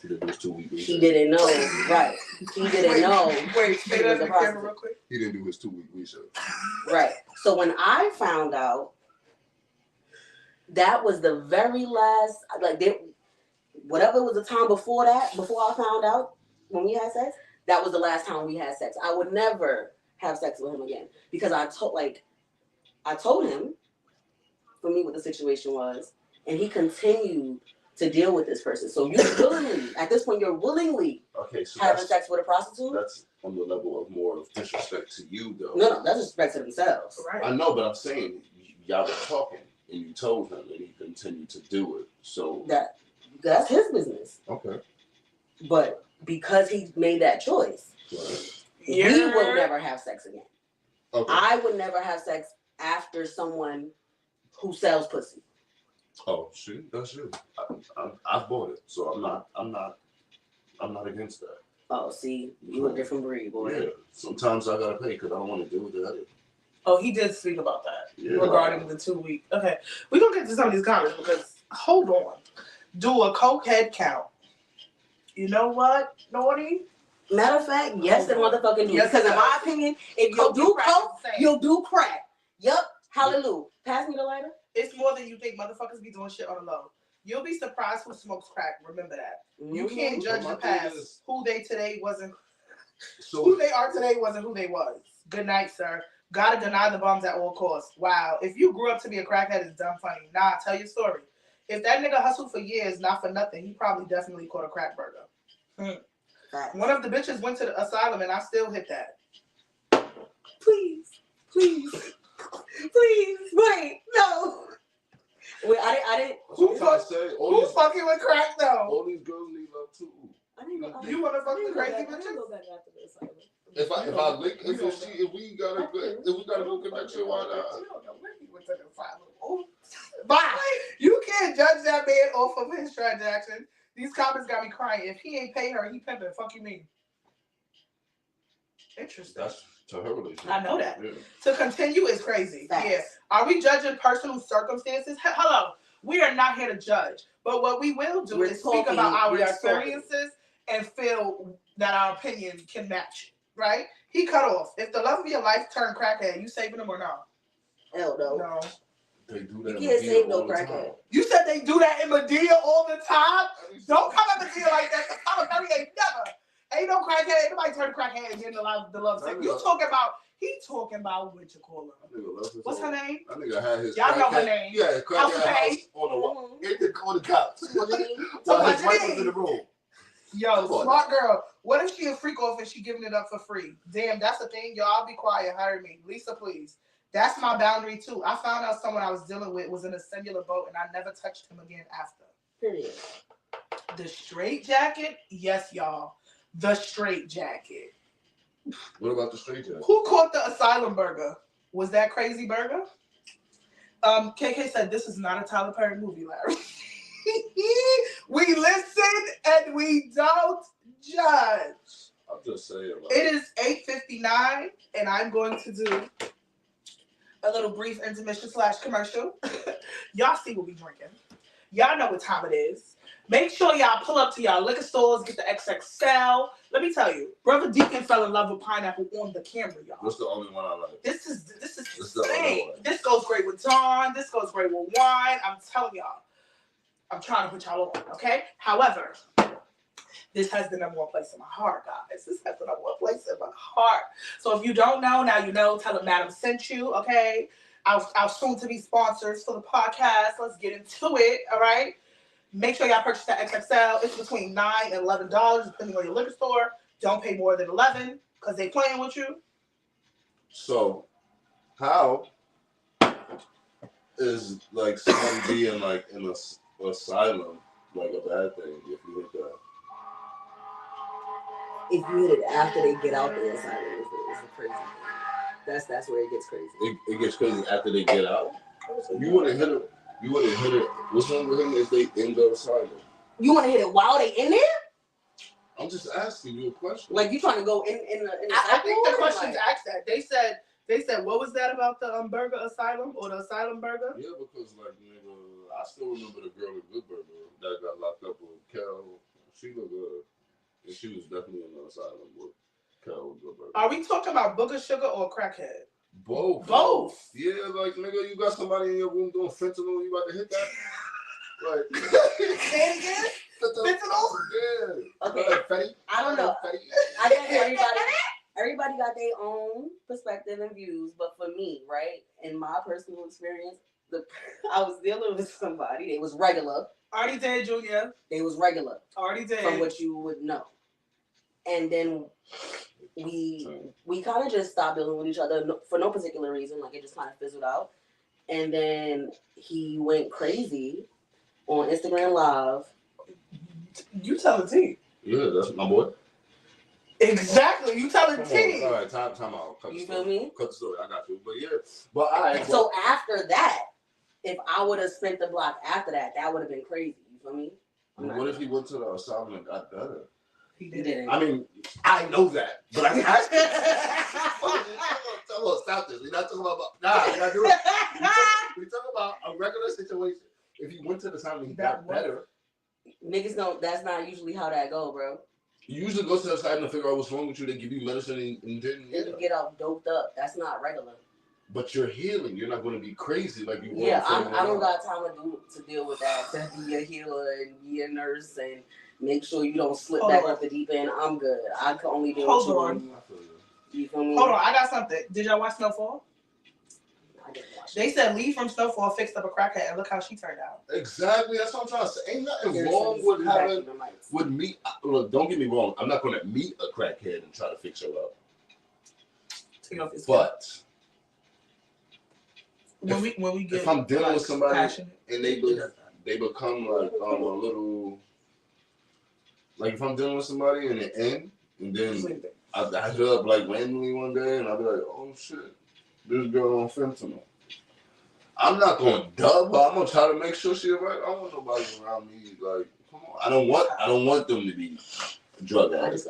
He did this 2 weeks. He didn't know. Right. He didn't know. Wait, say he that was in a the camera prostitute. real quick. He didn't do his 2 week research. Right. So when I found out, that was the very last, whatever was the time before that, before I found out when we had sex, that was the last time we had sex. I would never have sex with him again because I told him for me what the situation was, and he continued to deal with this person. So you're willingly, at this point, you're willingly Okay, so having sex with a prostitute? that's on the level of more of disrespect to you, though. No, that's respect to themselves. Right. I know, but I'm saying y'all were talking and you told him and he continued to do it. So That's his business. okay. But because he made that choice, Right. Yeah. we would never have sex again. Okay. I would never have sex after someone who sells pussy. Oh, shoot, that's you. I've bought it, so I'm not against that. Oh, see, you a different breed, boy. Yeah. Sometimes I gotta pay because I don't want to deal with the other. Oh, he did speak about that Yeah. regarding the 2 week. Okay, we're gonna get to some of these comments because hold on, do a coke head count. You know what, Naughty? Matter of fact, yes, the motherfucking do. Yes, Because it in my does. opinion, if you Coke do and crack is coke, the same. you'll do crack. Yup. Hallelujah. Pass me the lighter. It's more than you think. Motherfuckers be doing shit on the low. You'll be surprised who smokes crack. Remember that. You Mhm. can't judge Well, the my thing past. is- Who they today wasn't. So Who they are today wasn't who they was. Good night, sir. Gotta deny the bums at all costs. Wow. If you grew up to be a crackhead, it's dumb funny. Nah, tell your story. If that nigga hustled for years, not for nothing, he probably definitely caught a crack burger. Facts. One of the bitches went to the asylum and I still hit that. Please. Wait, no. Wait, I didn't. that's what I'm trying to say. Who's fucking with crack though? All these girls need love too. I didn't go. You wanna fuck I didn't the go crazy back- I didn't bitches? go back after this. If we got a good connection, why not? You don't know where he went to the asylum. Oh, bye. You can't judge that man off of his transaction. These comments got me crying. If he ain't pay her, he pimping. Fuck you mean? Interesting. That's to her relationship. I know that. Yeah. To continue is crazy. Facts. Yeah. Are we judging personal circumstances? Hello. We are not here to judge. But what we will do We're is talking. speak about our We are experiences and feel that our opinion can match. Right? He cut off. If the love of your life turned crackhead, you saving him or no? Hell no. No. They do You that. can't save no all the crackhead. time. You said they do that in Medea all the time? Don't come at Medea like that. The Tyler Perry ain't never. Ain't no crackhead. Ain't nobody turn crackhead and get the love sick. You talking about, he talking about what you call her. That nigga loves his What's her own- name? That nigga had his Y'all know her crackhead- name. Yeah, House crackhead Pay. house on the couch. So While what his you wife mean? was in the room. Yo, Come on. smart girl. What if she a freak off and she giving it up for free? Damn, that's the thing. Y'all be quiet. Hire me. Lisa, please. That's my boundary too. I found out someone I was dealing with was in a singular boat and I never touched him again after. Period. The straight jacket? Yes, y'all. The straight jacket. What about the straight jacket? Who caught the asylum burger? Was that Crazy Burger? KK said this is not a Tyler Perry movie, Larry. We listen and we don't judge. I'm just saying. Like, It is 8:59, and I'm going to do a little brief intermission / commercial. Y'all see what we drinking. Y'all know what time it is. Make sure y'all pull up to y'all liquor stores, get the XXL. Let me tell you, Brother Deacon fell in love with pineapple on the camera, y'all. What's the only one I like? This is This is the other insane. one. This goes great with Dawn. This goes great with wine. I'm telling y'all. I'm trying to put y'all on, okay? However, this has the number one place in my heart, guys. This has the number one place in my heart. So if you don't know, now you know. Tell them Madam sent you, okay? Our soon-to-be sponsors for the podcast. Let's get into it, all right? Make sure y'all purchase that XXL. It's between $9 and $11, depending on your liquor store. Don't pay more than $11 because they playing with you. So, how is like someone being like in a asylum like a bad thing if you hit that? If you hit it after they get out the asylum, it's a crazy thing. That's where it gets crazy. It gets crazy after they get out. You wouldn't hit it. You wouldn't hit it. What's wrong with him if they in the asylum? You want to hit it while they in there? I'm just asking you a question. Like you trying to go in the I think the questions like, asked that. They said, what was that about the burger asylum or the asylum burger? Yeah, because like nigga, I still remember the girl at Good Burger that got locked up with Cal. She looked good, and she was definitely in the asylum with Cal Good Burger. Are we talking about booger sugar or crackhead? Both. Both. Yeah, like nigga, you got somebody in your room doing fentanyl. You about to hit that? Like, Say it again. Fentanyl? Yeah. Okay. I don't know. I guess everybody got their own perspective and views, but for me, right, in my personal experience, I was dealing with somebody. They was regular. Already dead, Junior. They was regular. Already dead. From what you would know. And then we kind of just stopped dealing with each other for no particular reason. Like, it just kind of fizzled out. And then he went crazy on Instagram Live. You tell the tea. Yeah, that's my boy. Exactly. You tell the tea. All right, time out. You feel me? Cut the story. I got you. But yeah. But all right. So after that, if I would have spent the block after that, that would have been crazy. You feel me? What if he went to the asylum and got better? He didn't. I mean, I know that, but I'm asking. Stop this. We're not talking about. Nah, we're not doing it. We're talking about a regular situation. If he went to the asylum and he got better. Niggas don't. That's not usually how that go, bro. You usually go to the asylum to figure out what's wrong with you. They give you medicine and then you get all doped up. That's not regular. But you're healing. You're not going to be crazy like you were. Yeah, I don't got time to deal with that. To be a healer and be a nurse and make sure you don't slip back up the deep end. I'm good. I can only deal with you. Hold on. You feel me? Hold on. I got something. Did y'all watch Snowfall? I didn't watch They said Lee from Snowfall fixed up a crackhead and look how she turned out. Exactly. That's what I'm trying to say. Ain't nothing wrong with having with me. Look, don't get me wrong. I'm not going to meet a crackhead and try to fix her up. But when we get if I'm dealing with somebody passionate, and they become like a little like if I'm dealing with somebody in the end and then I hit up like randomly one day and I'll be like, oh shit, this girl on fentanyl. I'm not going to dub, but I'm gonna try to make sure she's right. I don't want nobody around me like, come on. I don't want them to be drug addicts.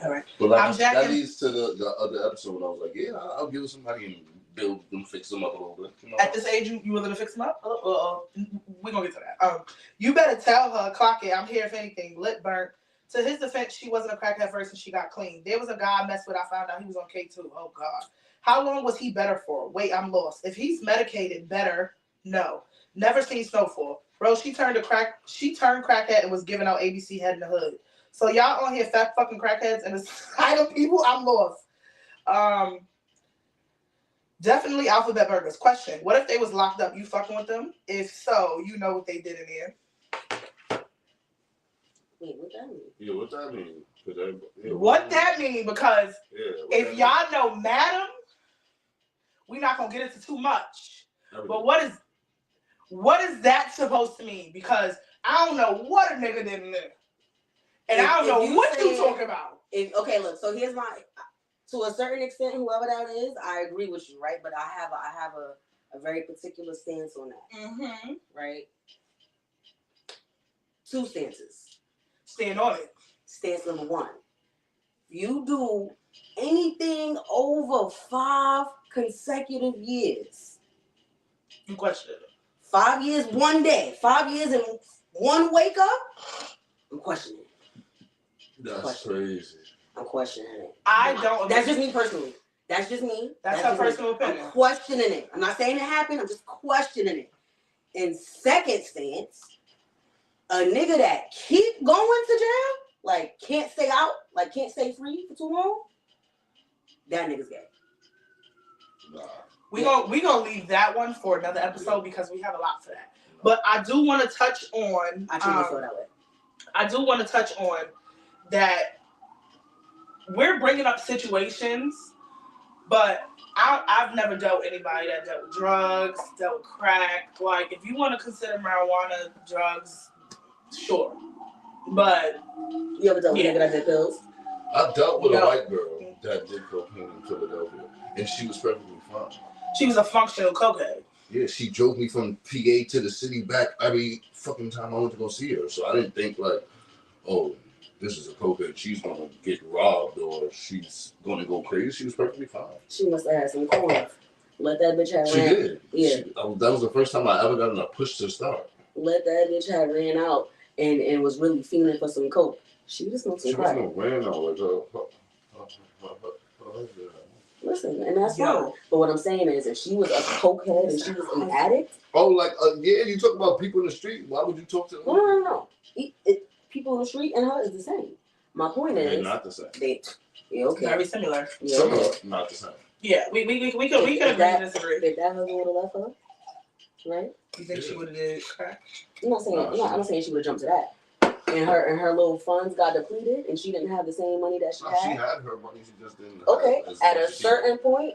All right. But like that leads to the other episode. I was like, yeah, I'll give somebody and build them, fix them up a little bit. You know? At this age, you willing to fix them up? We're gonna get to that. You better tell her, clock it. I'm here if anything. Lip burnt. To his defense, she wasn't a crackhead first and she got clean. There was a guy I messed with. I found out he was on K2. Oh God. How long was he better for? Wait, I'm lost. If he's medicated, better. No. Never seen Snowfall. Bro, she turned crackhead and was giving out ABC head in the hood. So y'all on here fat fucking crackheads and asylum people, I'm lost. Definitely alphabet burgers. Question: what if they was locked up? You fucking with them? If so, you know what they did in there. Wait, what that mean? Yeah, what that mean? What that mean? Because if y'all know Madam, we're not gonna get into too much. But what is that supposed to mean? Because I don't know what a nigga did in there. And I don't know what you talking about. Okay, look, so here's my, to a certain extent, whoever that is, I agree with you, right? But I have a very particular stance on that. Mm-hmm. Right? 2 stances. Stand on it. Stance number 1. You do anything over 5 consecutive years. You question it. 5 years, 1 day. 5 years and 1 wake up. I'm questioning it. That's crazy. I'm questioning it. I don't. That's just me personally. That's just me. That's her personal opinion. I'm questioning it. I'm not saying it happened. I'm just questioning it. In second stance, a nigga that keep going to jail, like can't stay out, like can't stay free for too long, that nigga's gay. Nah. We gonna leave that one for another episode because we have a lot for that. But I do want to touch on. I truly feel that way. I do want to touch on that. We're bringing up situations, but I've never dealt with anybody that dealt with drugs, dealt with crack. Like, if you want to consider marijuana drugs, sure. But you ever dealt with a nigga that did pills? I dealt with a white girl that did cocaine in Philadelphia, and she was perfectly fine. She was a functional cokehead. Yeah, she drove me from PA to the city back every fucking time I went to go see her. So I didn't think like, oh, this is a cokehead. She's gonna get robbed or she's gonna go crazy. She was perfectly fine. She must have had some coins. Let that bitch have She ran. did. Yeah. That was the first time I ever got in a push to start. Let that bitch have ran out and was really feeling for some coke. She just smoked some She crack. wasn't ran out like Listen, and that's fine. But what I'm saying is, if she was a cokehead and she was an addict. Oh, like yeah, you talk about people in the street. Why would you talk to them? No. People in the street and her is the same. My point is, they're not the same. Okay. Very similar. Yeah, Similar, not the same. Yeah, we could agree to disagree. If that husband would have left her, right? You think she would have did crack? I'm not saying I'm not saying she would have jumped to that. And her little funds got depleted, and she didn't have the same money that she had. She had her money, she just didn't. Okay, at a certain point,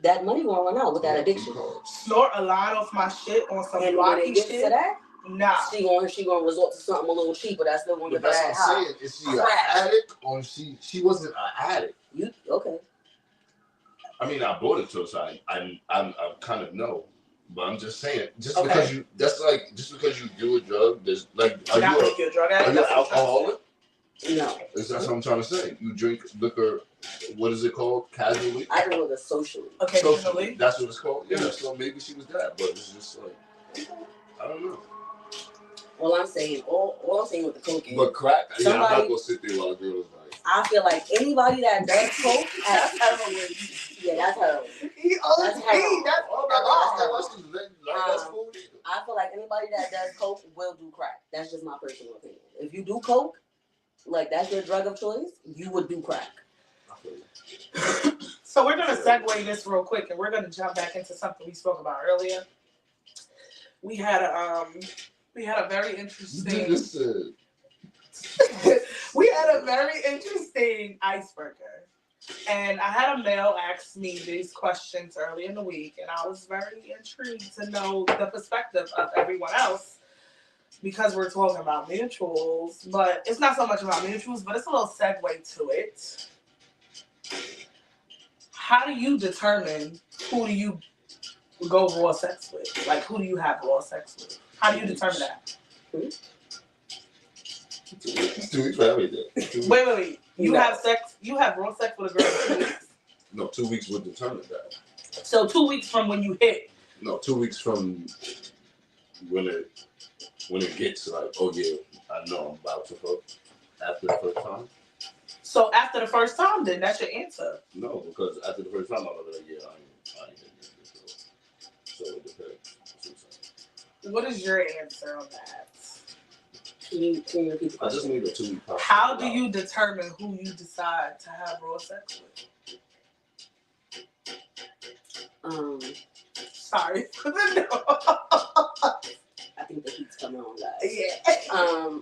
that money gonna run out with that addiction. Snort a lot off my shit on some And when blocky it gets shit. to that, nah, she gonna resort to something a little cheaper. That's still gonna But give her that's that what I'm high. saying. Is she an addict or she wasn't an addict? You okay? I mean, I bought it to her, so I kind of know. But I'm just saying, just Okay. because you do a drug, there's like, are not you make you a drug an addict. That's what I'm trying to alcoholic? No, That's what I'm trying to say. You drink liquor, what is it called? Casually? I drink liquor socially. say. Okay, Socially. definitely. That's what it's called? Yeah, so maybe she was that, but it's just like, I don't know. All I'm saying with the coke is, But crack, I'm not Somebody- going to sit there while a girl is like, I feel like anybody that does coke, That's heroin. yeah, that's heroin. He owes That's me. heroin. That's oh my God, that's cool. I feel like anybody that does coke will do crack. That's just my personal opinion. If you do coke, like that's your drug of choice, you would do crack. I feel you. So we're gonna segue this real quick, and we're gonna jump back into something we spoke about earlier. We had a very You interesting. just said, We had a very interesting icebreaker. And I had a male ask me these questions early in the week, and I was very intrigued to know the perspective of everyone else because we're talking about mutuals, but it's not so much about mutuals, but it's a little segue to it. How do you determine who do you go raw sex with? Like, who do you have raw sex with? How do you determine that? 2 weeks for everything. 2 weeks. Wait. You No. have raw sex with a girl in 2 weeks. No, 2 weeks would determine that. So 2 weeks from when you hit. No, 2 weeks from when it gets like, oh yeah, I know I'm about to fuck after the first time. So after the first time, then that's your answer. No, because after the first time, I'm like, yeah, I ain't getting this. So it depends. That's what I'm saying. What is your answer on that? Can you repeat the I just question? need a 2 week process. How do you determine who you decide to have raw sex with? Sorry for the no. I think the heat's coming on, guys. Yeah.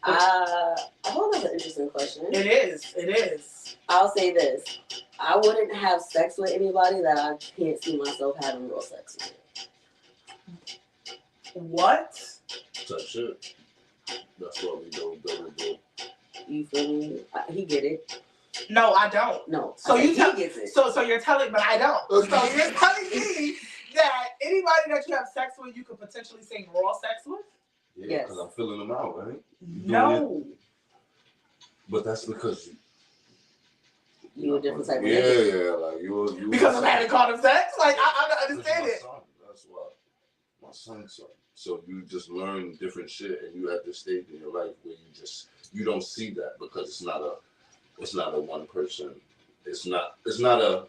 I thought that's an interesting question. It is. I'll say this. I wouldn't have sex with anybody that I can't see myself having real sex with. What? Type shit. That's what we do. You feel me? He get it. No, I don't. No. So I said you tell- he gets it. So you're telling, but I don't. So you're telling me that anybody that you have sex with, you could potentially say raw sex with? Yeah, Yes. because I'm filling them out, right? No. But that's because You a different type of yeah, nigga. yeah, like you. Because I'm having condom sex? Like, I don't understand my it. son, that's why. My son's son. So you just learn different shit, and you at this stage in your life where you don't see that because it's not a one person. It's not a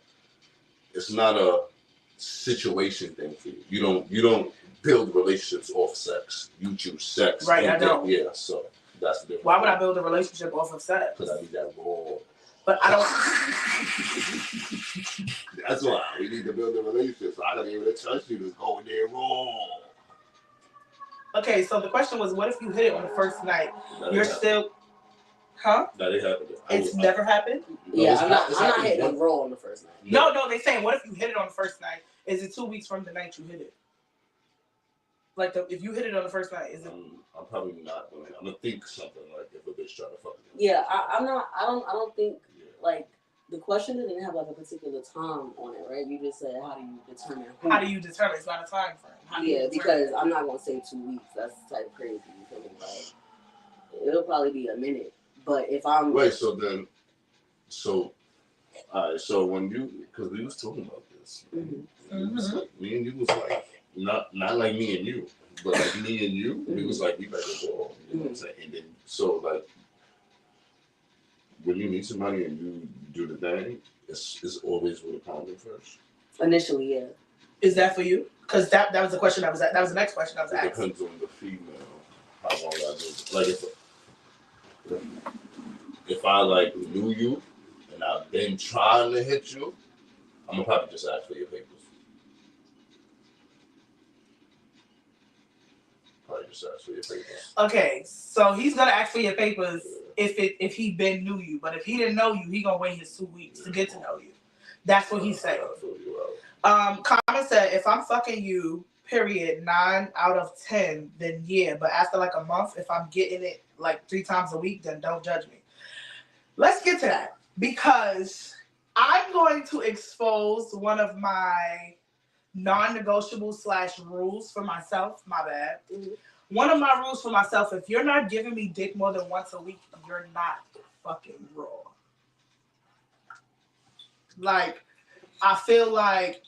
situation thing for you. You don't build relationships off sex. You choose sex. Right, and I don't. Yeah, so that's the difference. Why would I build a relationship off of sex? Because I need that raw. But I don't. That's why we need to build a relationship. So I don't even trust you to go in there raw. Okay, so the question was, what if you hit it on the first night? That You're ain't still, huh? happened. That ain't happened. It's never happened. Yeah, it's I'm not not hitting them raw on the first night. No, they saying, what if you hit it on the first night? Is it 2 weeks from the night you hit it? Like, if you hit it on the first night, is it? I'm probably not going. I'm gonna think something like if a bitch trying to fuck me. Yeah, I'm not. I don't think Yeah. like the question didn't have like a particular time on it, right? You just said how do you determine? Who? How do you determine? It's not a time frame. How do you determine? Because I'm not gonna say 2 weeks. That's type of crazy. You feel me? Like it'll probably be a minute. But if I'm Wait, so alright, so when you, because we was talking about this, Mhm. it was like, me and you was like, not like me and you, but like me and you, we was like, we better go, you know what I'm saying? And then, so like, when you meet somebody and you do the thing, it's always with a condom first. initially, yeah. Is that for you? Because that was the question that was the next question I was It asking. depends on the female, how long I do it. Like if I like knew you and I've been trying to hit you, I'm gonna probably just ask for your papers. Probably just ask for your papers. Okay, so he's gonna ask for your papers if he been knew you, but if he didn't know you, he gonna wait his 2 weeks to get to know you. That's what he's saying. I feel you out. Comment said, if I'm fucking you, period, 9 out of 10, then yeah. But after like a month, if I'm getting it like 3 times a week, then don't judge me. Let's get to that because I'm going to expose one of my non-negotiable / rules for myself. My bad. Mhm. One of my rules for myself: if you're not giving me dick more than once a week, you're not fucking raw. Like, I feel like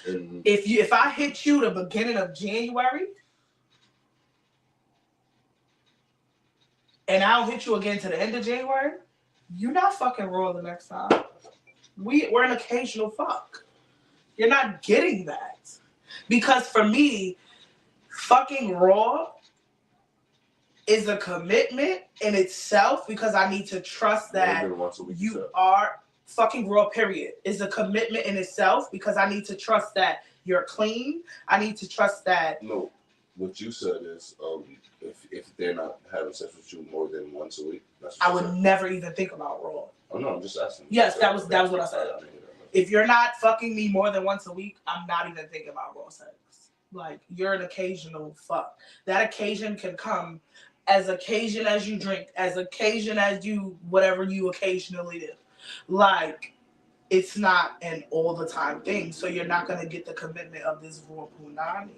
And if I hit you the beginning of January and I don't hit you again to the end of January, you're not fucking raw the next time. We're an occasional fuck. You're not getting that. Because for me, fucking raw is a commitment in itself because I need to trust that maybe once a week, you so. are fucking raw, period. Is a commitment in itself because I need to trust that you're clean. I need to trust that. No, what you said is if they're not having sex with you more than once a week, that's what I you would said. never even think about raw. Oh no, I'm just asking. Yes, that was what I said. I didn't hear that. If you're not fucking me more than once a week, I'm not even thinking about raw sex. Like, you're an occasional fuck. That occasion can come as occasion as you drink, as occasion as you whatever you occasionally do. Like, it's not an all the time thing. So you're not gonna get the commitment of this raw punani.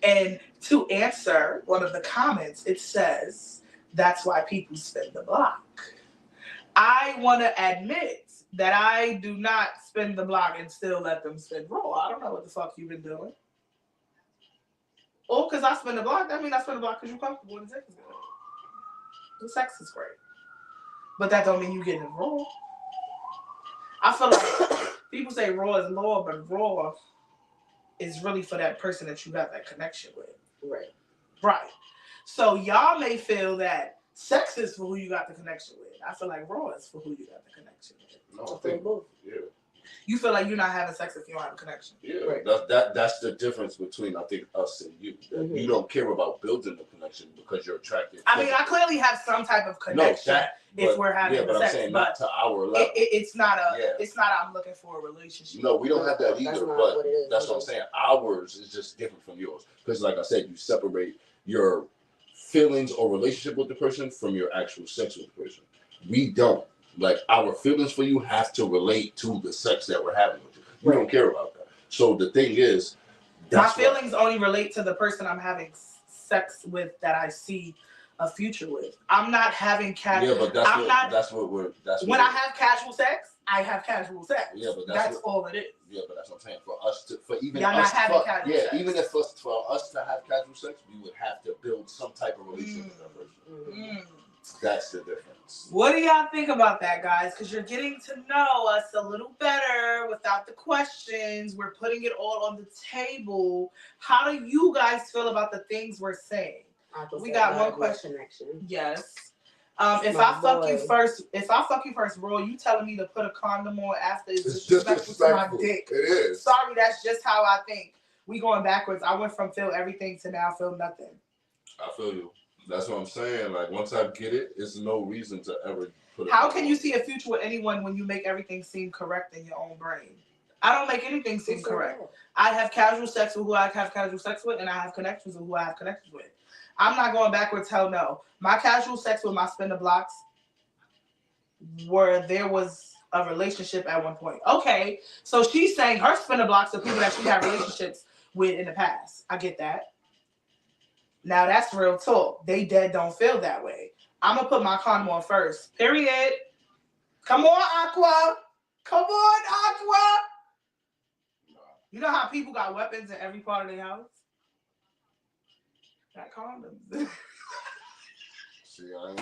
And to answer one of the comments, it says that's why people spin the block. I want to admit that I do not spin the block and still let them spin raw. I don't know what the fuck you've been doing. Oh, because I spin the block, that means I spin the block because you're comfortable and the sex is good. The sex is great. But that don't mean you getting it raw. I feel like people say raw is law, but raw is really for that person that you got that connection with. Right. Right. So y'all may feel that sex is for who you got the connection with. I feel like raw is for who you got the connection with. No, I For think both. yeah. You feel like you're not having sex if you don't have a connection. Yeah, Right. that's the difference between I think us and you. Mhm. You don't care about building the connection because you're attracted. I mean, I clearly have some type of connection if we're having but sex, I'm saying but not to our level. it's not Yeah. it's not I'm looking for a relationship. No, we don't have that That's either. not But what it is. that's what I'm saying. Ours is just different from yours because, like I said, you separate your feelings or relationship with the person from your actual sex with the person. We don't. Like, our feelings for you have to relate to the sex that we're having with you. We don't care about that. So the thing is, My feelings only relate to the person I'm having sex with that I see a future with. I'm not having Yeah, but that's I'm what not- that's what we're that's when what I have casual sex, I have casual sex. Yeah, but that's what- all it is. Yeah, but that's what I'm saying. For us to, for even Y'all not us, having for, casual yeah, sex. even if for us to have casual sex, we would have to build some type of relationship with that person. Mhm. That's the difference. What do y'all think about that, guys? Because you're getting to know us a little better without the questions. We're putting it all on the table. How do you guys feel about the things we're saying? We got one question. Connection. Yes. If I fuck you first, bro, you telling me to put a condom on after is disrespectful to my dick. It is. Sorry, that's just how I think. We going backwards. I went from feel everything to now feel nothing. I feel you. That's what I'm saying. Like, once I get it, there's no reason to ever put it. How can you see a future with anyone when you make everything seem correct in your own brain? I don't make anything seem correct. I have casual sex with who I have casual sex with, and I have connections with who I have connections with. I'm not going backwards. Hell no. My casual sex with my spinner blocks, where there was a relationship at one point. Okay, so she's saying her spinner blocks are people that she had relationships with in the past. I get that. Now that's real talk. They dead don't feel that way. I'm gonna put my condom on first. Period. Come on, Aqua. Come on, Aqua. You know how people got weapons in every part of their house? Got condoms. See, I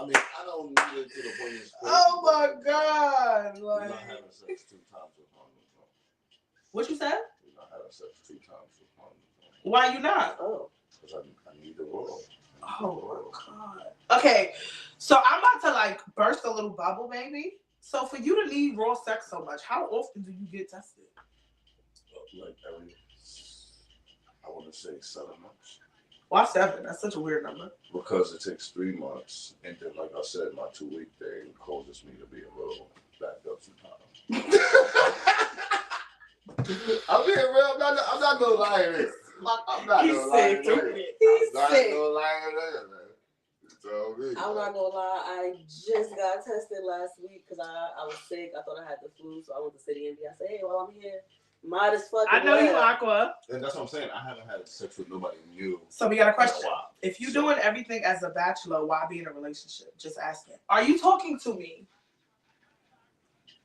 mean, I don't need it to the point it's crazy. Oh my God. We're Like, not having sex 2 times with condoms on. what you said? We're not having sex 2 times with condoms on. Why you not? Oh. Because I need the world. Oh my God. Okay, so I'm about to like burst a little bubble, maybe. So for you to need raw sex so much, how often do you get tested? Like every, I want to say 7 months. Why 7? That's such a weird number. Because it takes 3 months, and then, like I said, my 2-week thing causes me to be a little backed up sometimes. I'm being real. I'm not no liar here. I'm not no liar here. He's I'm not sick. no liar there, man. You tell me. I'm not gonna lie, I just got tested last week because I was sick. I thought I had the flu, so I went to City MD. I said, hey, while I'm here, might as fucking I know you, well. Aqua. And that's what I'm saying. I haven't had sex with nobody new. So we got a question. in a while. If you're doing everything as a bachelor, why be in a relationship? Just asking. Are you talking to me?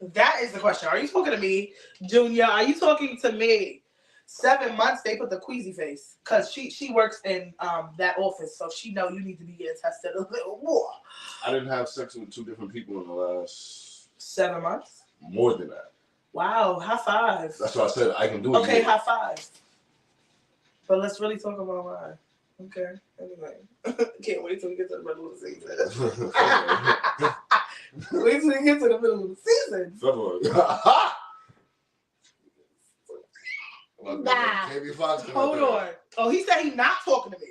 That is the question. Are you talking to me, Junior? Are you talking to me? 7 months, they put the queasy face because she works in that office, so she know you need to be getting tested a little more. I didn't have sex with 2 different people in the last 7 months. more than that. Wow, high five. That's why I said I can do it. Okay, high five. But let's really talk about mine. Okay. Anyway, can't wait till we get to the middle of the season. Wait till we get to the middle of the season. Nah. KB Fox. Hold on. Oh, he said he's not talking to me.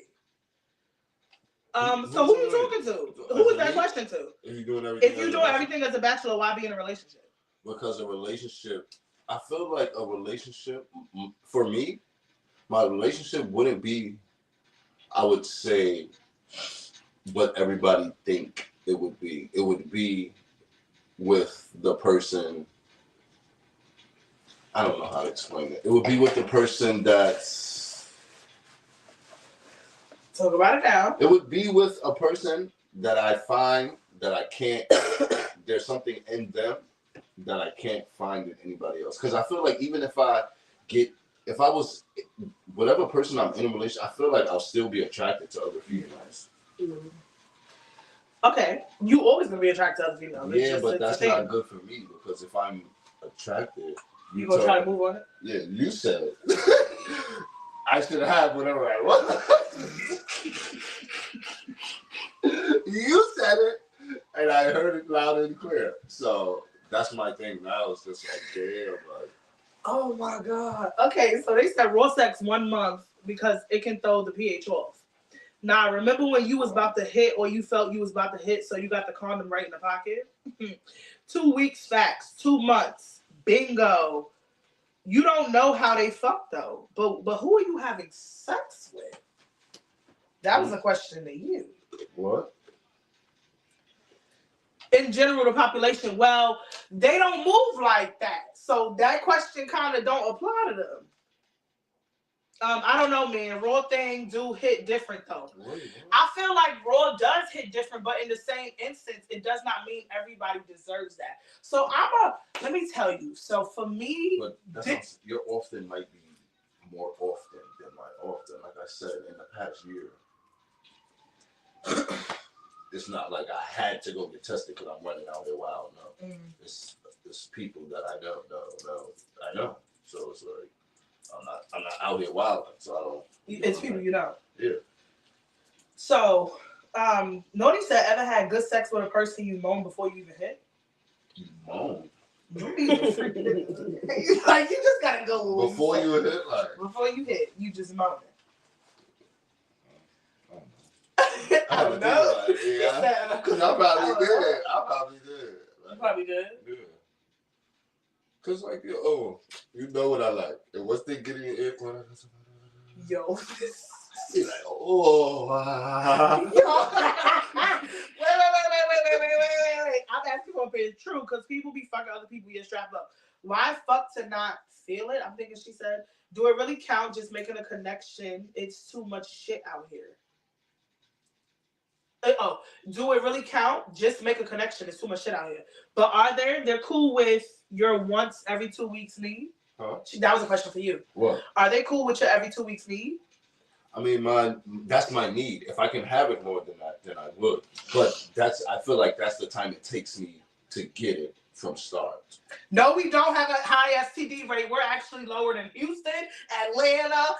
So who you talking to? Who is that question to? If you're doing everything as a bachelor, why be in a relationship? Because a relationship, I feel like a relationship, for me, my relationship wouldn't be, I would say, what everybody think it would be. It would be with the person, I don't know how to explain it. It would be with the person that's... Talk about it now. It would be with a person that I find that I can't, there's something in them that I can't find in anybody else. Because I feel like even if I was, whatever person I'm in a relationship, I feel like I'll still be attracted to other females. Mm-hmm. Okay. You always going to be attracted to other females. Yeah, but that's not good for me because if I'm attracted... You going to try to move on it? Yeah, you said it. I should have whatever I want. You said it, and I heard it loud and clear. So that's my thing now. It's just like, damn, like. Oh my God. Okay, so they said raw sex 1 month because it can throw the pH off. Now, remember when you was about to hit or you felt you was about to hit, so you got the condom right in the pocket? 2 weeks facts, 2 months, bingo. You don't know how they fuck though, but who are you having sex with? That was a question to you. What? In general, the population, well, they don't move like that. So that question kind of don't apply to them. I don't know, man. Raw thing do hit different though. I feel like raw does hit different, but in the same instance, it does not mean everybody deserves that. So let me tell you. So for me, but that's not, your often might be more often than often. Like I said, in the past year, it's not like I had to go get tested because I'm running out here wild. No, it's people that I know. I know. So it's like I'm not out here wild. So I don't. It's people you know. Yeah. So, Noni said, ever had good sex with a person you moaned before you even hit? You moan Like you just gotta go before you hit, like before you hit, you just moan. I don't know. Yeah, because I probably did. You probably did. Yeah. Cause like you know what I like, and once they get in your ear, Yo. you're like, oh. Wait. I'm asking for a bit. True, because people be fucking other people get strapped up. Why fuck to not feel it? I'm thinking she said, do it really count just making a connection? It's too much shit out here. Do it really count? Just make a connection. It's too much shit out here. But they're cool with your once every 2 weeks need? Huh? That was a question for you. What? Are they cool with your every 2 weeks need? I mean, that's my need. If I can have it more than that, then I would. But I feel like that's the time it takes me to get it from start. No, we don't have a high STD rate. We're actually lower than Houston, Atlanta,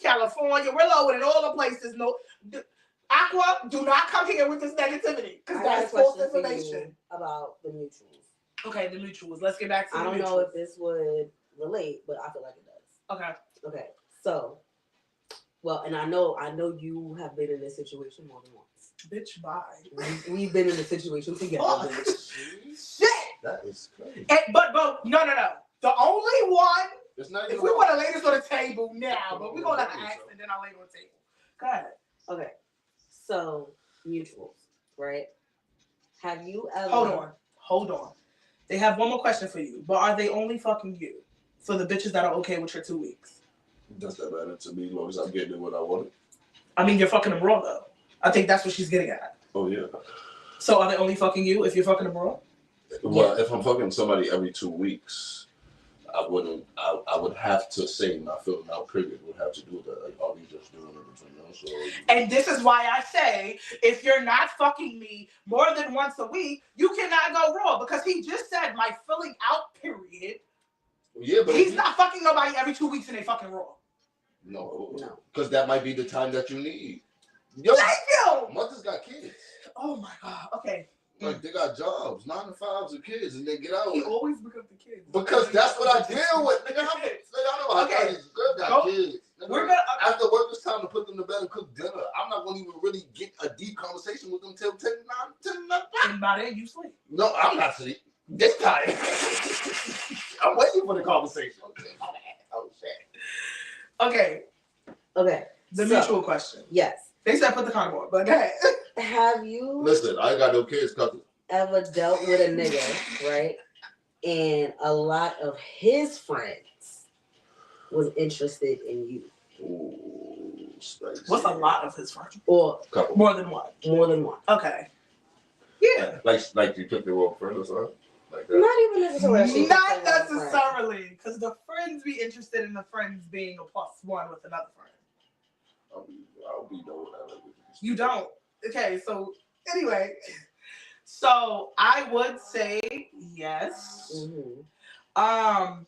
California. We're lower than all the places. No, Aqua, do not come here with this negativity because that's false information about the mutuals. Okay, the mutuals. Let's get back to the mutuals. I don't know if this would relate, but I feel like it does. Okay. So, well, and I know you have been in this situation more than once. Bitch, bye. We've been in a situation together. Oh, shit. That is crazy. But no. The only one. It's not. If we want to lay this on the table now, but we're gonna have to ask and then I'll lay it on the table. Go ahead. Okay. So mutuals, right? Have you ever? Hold on. They have one more question for you. But are they only fucking you for the bitches that are okay with your 2 weeks? Does that matter to me as long as I'm getting what I wanted? I mean, you're fucking them raw though. I think that's what she's getting at. Oh yeah. So are they only fucking you if you're fucking them raw? Well, if I'm fucking somebody every 2 weeks, I would have to say my filling out period would have to do that. Like, are we just doing it between us? And this is why I say, if you're not fucking me more than once a week, you cannot go raw because he just said my filling out period. Yeah, but he's not fucking nobody every 2 weeks and they fucking raw. No, because that might be the time that you need. Yo, thank you. Mothers got kids. Oh my god. Okay. Like they got jobs, 9 to 5s with kids, and they get out. He always brings up the kids. Because that's what I deal with, nigga. I know how these girls got kids. Nigga. We're gonna after work, it's time to put them to bed and cook dinner. I'm not gonna even really get a deep conversation with them till 10 o'clock. And by then you sleep. No, I'm not sleep. This time, I'm waiting for the conversation. Oh shit. Okay. The mutual question. Yes. They said put the condom on, but go ahead. Have you Listen, I ain't got no kids, cousin. Ever dealt with a nigga, right? And a lot of his friends was interested in you. Ooh, spicy. What's a lot of his friends? Or couple. More than one. Okay. Yeah. Like you took the wrong friend or something? Like that. Not even necessarily. Not necessarily. Because the friends be interested in the friends being a +1 with another friend. I'll be knowing that. You don't. Okay, so anyway. So I would say yes. Mm-hmm. I'm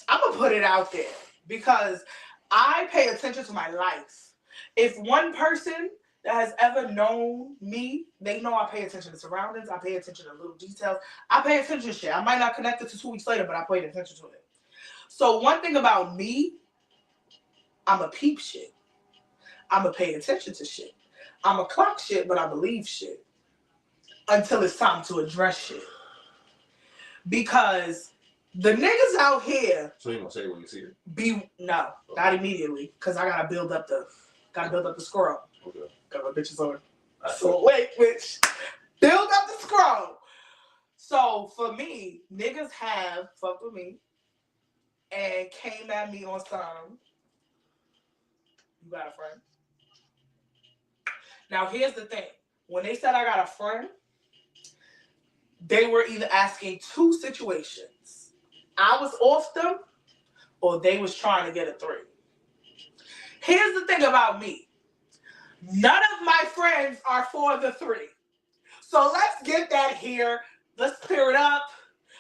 gonna put it out there because I pay attention to my life. If one person that has ever known me, they know I pay attention to surroundings. I pay attention to little details. I pay attention to shit. I might not connect it to 2 weeks later, but I paid attention to it. So one thing about me, I'm a peep shit. I'm a pay attention to shit. I'm a clock shit, but I believe shit until it's time to address shit. Because the niggas out here. So you gonna say it when you see it? Not immediately, because I gotta build up the scroll. Okay. Got my bitches on. So wait, bitch. Build up the scroll. So for me, niggas have fucked with me and came at me on some. You got a friend? Now here's the thing. When they said I got a friend, they were either asking 2 situations. I was off them or they was trying to get a 3. Here's the thing about me. None of my friends are for the 3. So let's get that here. Let's clear it up.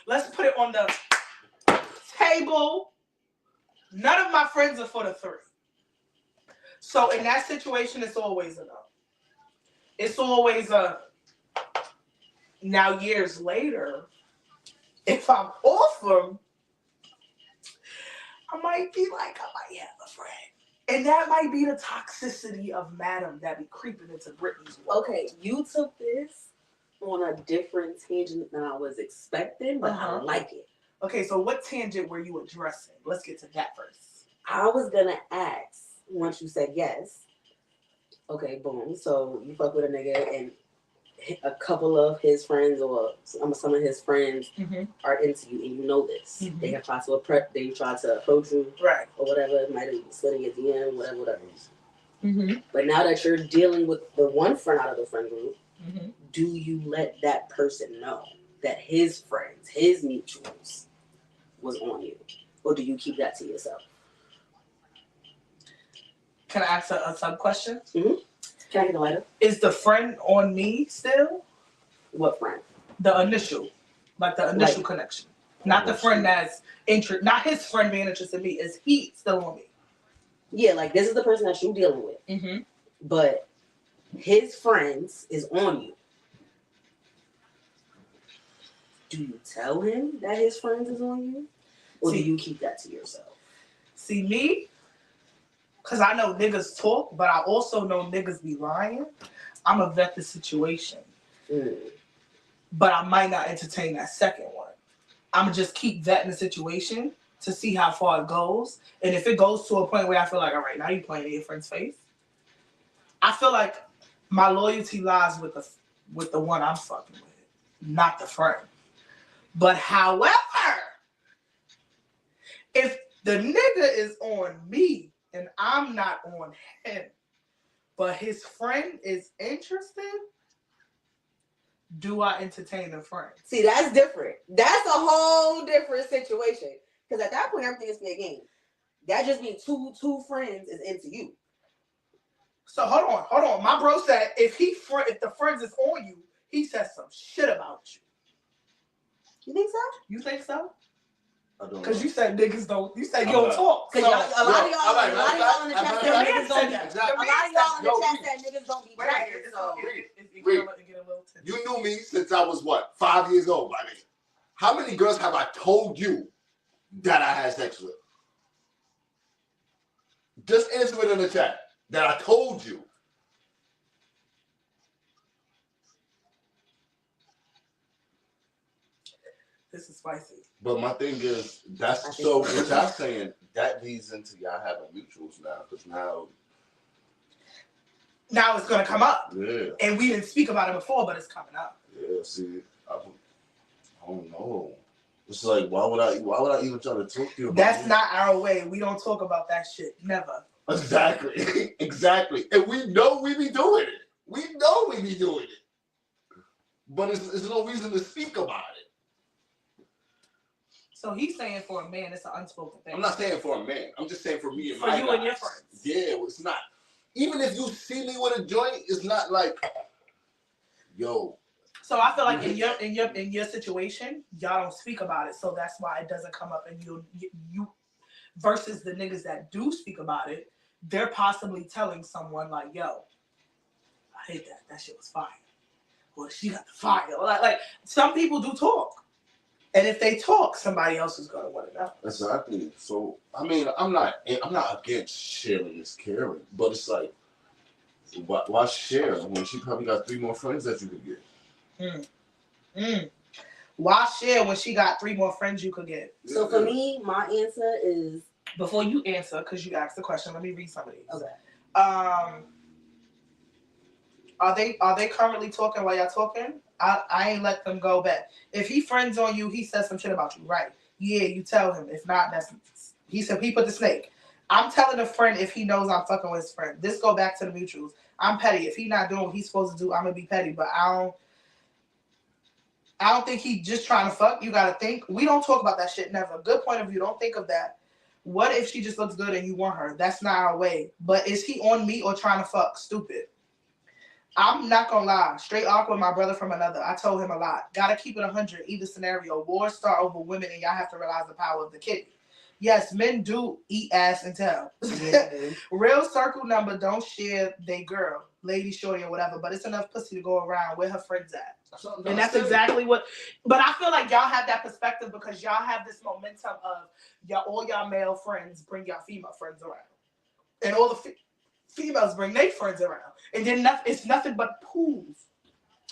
Let's put it on the table. None of my friends are for the 3. So in that situation, it's always a no. It's always a... Now, years later, if I'm off them, I might be like, I might have a friend. And that might be the toxicity of Madam that be creeping into Brittany's world. Okay, you took this on a different tangent than I was expecting, but I like it. Okay, so what tangent were you addressing? Let's get to that first. I was gonna ask, once you said yes, okay, boom. So you fuck with a nigga and a couple of his friends or some of his friends are into you, and you know this. They have tried to approach you, right, or whatever. It might have slid in your DM, whatever. But now that you're dealing with the one friend out of the friend group, do you let that person know that his friends, his mutuals, was on you, or do you keep that to yourself? Can I ask a sub question? Can I get the lighter? Is the friend on me still? What friend? The initial, like the initial connection. Not the friend that's not his friend being interested in me. Is he still on me? Yeah, like this is the person that you're dealing with. But his friends is on you. Do you tell him that his friends is on you? Or do you keep that to yourself? See, me, because I know niggas talk, but I also know niggas be lying. I'm going to vet the situation. But I might not entertain that second one. I'm going to just keep vetting the situation to see how far it goes. And if it goes to a point where I feel like, all right, now you're playing in your friend's face. I feel like my loyalty lies with the one I'm fucking with, not the friend. But however, if the nigga is on me and I'm not on him, but his friend is interested, do I entertain the friend? See, that's different. That's a whole different situation. Because at that point, everything is fair game. That just means two friends is into you. So hold on. My bro said if the friends is on you, he says some shit about you. You think so? You think so? I don't. Because you said niggas don't. You said you don't talk. Because a lot of y'all in the chat said niggas don't be. Exactly. A lot of y'all in the chat said niggas don't be bragging. So You knew me since I was 5 years old, my nigga. How many girls have I told you that I had sex with? Just answer it in the chat. That I told you. This is spicy. But my thing is, that's so what y'all saying, that leads into y'all having mutuals now, because now it's gonna come up. Yeah. And we didn't speak about it before, but it's coming up. Yeah, see, I don't know. It's like, why would I even try to talk to you about That's it? not our way. We don't talk about that shit. Never. Exactly. Exactly. And we know we be doing it. We know we be doing it. But it's no reason to speak about it. So he's saying for a man, it's an unspoken thing. I'm not saying for a man. I'm just saying for me and for my you guys. and your friends. Yeah, it's not. Even if you see me with a joint, it's not like, yo. So I feel like in your situation, y'all don't speak about it. So that's why it doesn't come up. And you versus the niggas that do speak about it, they're possibly telling someone like, yo, I hate that. That shit was fire. Or she got the fire. Like some people do talk. And if they talk, somebody else is gonna want to know. Exactly. So I mean, I'm not against sharing is caring, but it's like, why share when she probably got 3 more friends that you could get? Why share when she got 3 more friends you could get? So for me, my answer is, before you answer, because you asked the question, let me read some of these. Okay. Are they currently talking while y'all talking? I ain't let them go back. If he friends on you, he says some shit about you, right? Yeah, you tell him. If not, he said he put the snake. I'm telling a friend if he knows I'm fucking with his friend. This go back to the mutuals. I'm petty. If he not doing what he's supposed to do, I'm gonna be petty. But I don't think he just trying to fuck. You gotta think. We don't talk about that shit never. Good point of view. Don't think of that. What if she just looks good and you want her? That's not our way. But is he on me or trying to fuck? Stupid. I'm not gonna lie. Straight awkward, my brother from another. I told him a lot. Gotta keep it 100. Either scenario. Wars start over women and y'all have to realize the power of the kid. Yes, men do eat ass and tell. Yeah. Real circle number don't share they girl, lady, shorty, or whatever, but it's enough pussy to go around. Where her friends at? And that's exactly what. But I feel like y'all have that perspective because y'all have this momentum of all y'all male friends bring y'all female friends around, and all the females bring their friends around, and then it's nothing but pools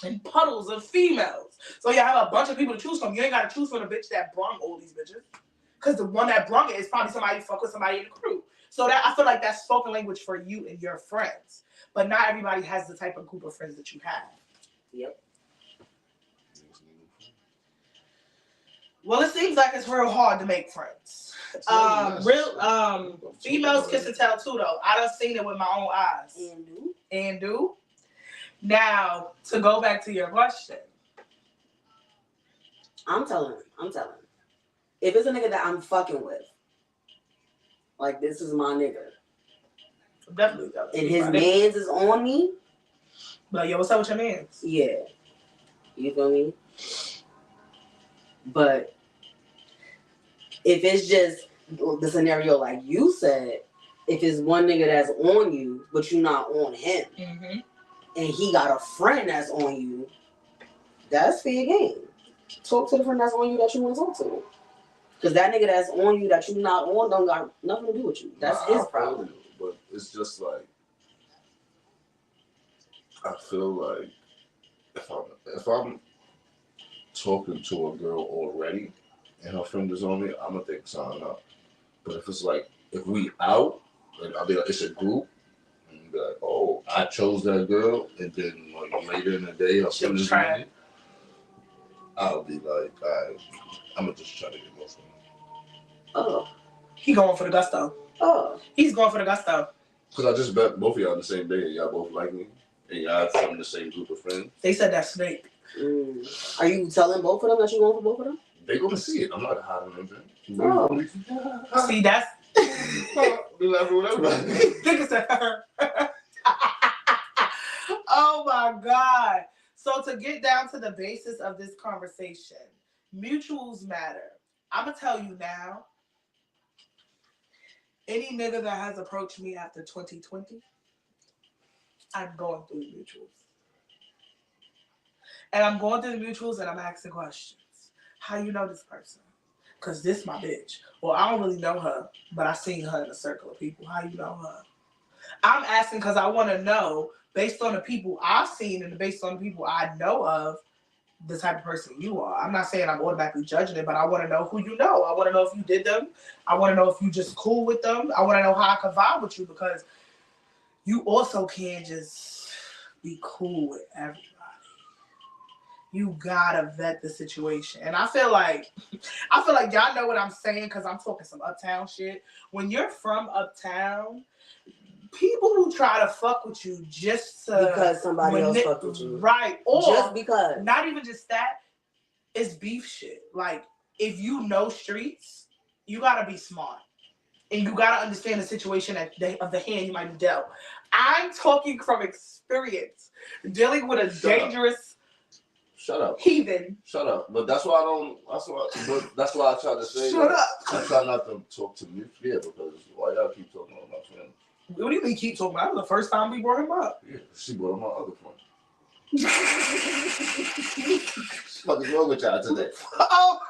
and puddles of females. So y'all have a bunch of people to choose from. You ain't got to choose from the bitch that brung all these bitches, because the one that brung it is probably somebody you fuck with somebody in the crew. So that I feel like that's spoken language for you and your friends, but not everybody has the type of group of friends that you have. Yep. Well, it seems like it's real hard to make friends. Females kiss and tell too, though. I done seen it with my own eyes. And do. Now, to go back to your question. I'm telling. If it's a nigga that I'm fucking with, like this is my nigga. Definitely telling. And his mans is on me. Like, yo, what's up with your mans? Yeah. You feel me? But if it's just the scenario like you said, if it's one nigga that's on you, but you're not on him, and he got a friend that's on you, that's fair game. Talk to the friend that's on you that you want to talk to. Because that nigga that's on you that you're not on don't got nothing to do with you. That's his problem. But it's just like, I feel like if I'm talking to a girl already and her friend is on me, I'm gonna think something up. But if it's like, if we out, and I'll be like, it's a group, and be like, oh, I chose that girl, and then like later in the day, her friend is on me, I'll be like, alright, I'm gonna just try to get more from her. Oh. He going for the gusto. Oh. He's going for the gusto. Because I just bet both of y'all on the same day, and y'all both like me, and y'all from the same group of friends. They said that's snake. Are you telling both of them that you're going for both of them? They gonna see it. I'm not hiding anything. Oh. See, that's. Nigga said her. Oh my God. So to get down to the basis of this conversation, mutuals matter. I'm gonna tell you now. Any nigga that has approached me after 2020, I'm going through the mutuals. And I'm going through the mutuals and I'm asking questions. How you know this person? Because this my bitch. Well, I don't really know her, but I seen her in a circle of people. How you know her? I'm asking because I want to know, based on the people I've seen and based on the people I know of, the type of person you are. I'm not saying I'm automatically judging it, but I want to know who you know. I want to know if you did them. I want to know if you just cool with them. I want to know how I can vibe with you, because you also can't just be cool with everybody. You gotta vet the situation. And I feel like y'all know what I'm saying, because I'm talking some uptown shit. When you're from uptown, people who try to fuck with you just because somebody else fucked with you. Right. Or just because. Not even just that. It's beef shit. Like, if you know streets, you gotta be smart. And you gotta understand the situation of the hand you might be dealt. I'm talking from experience. Dealing with a dangerous Shut up. Heathen. Shut up. But that's why I don't. That's why I try to say. Shut up. I try not to talk to you, because why y'all keep talking about my friend? What do you mean keep talking about? That was the first time we brought him up. Yeah, she brought up my other friend. What is wrong with y'all today? Oh.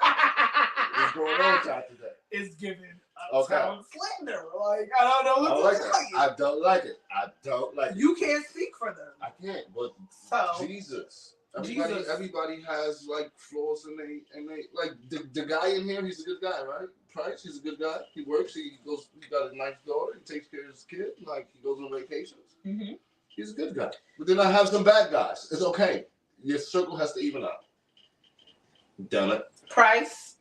What's going on with y'all today? It's giving uptown slander. Like, I don't know what to tell you. I don't like it. I don't like it. You can't speak for them. I can't. But so Jesus. Everybody has like flaws in they like the guy in here. He's a good guy, right? Price. He's a good guy. He works. He got a nice daughter. He takes care of his kid. Like, he goes on vacations. Mm-hmm. He's a good guy. But then I have some bad guys. It's okay. Your circle has to even out. Damn it. Price.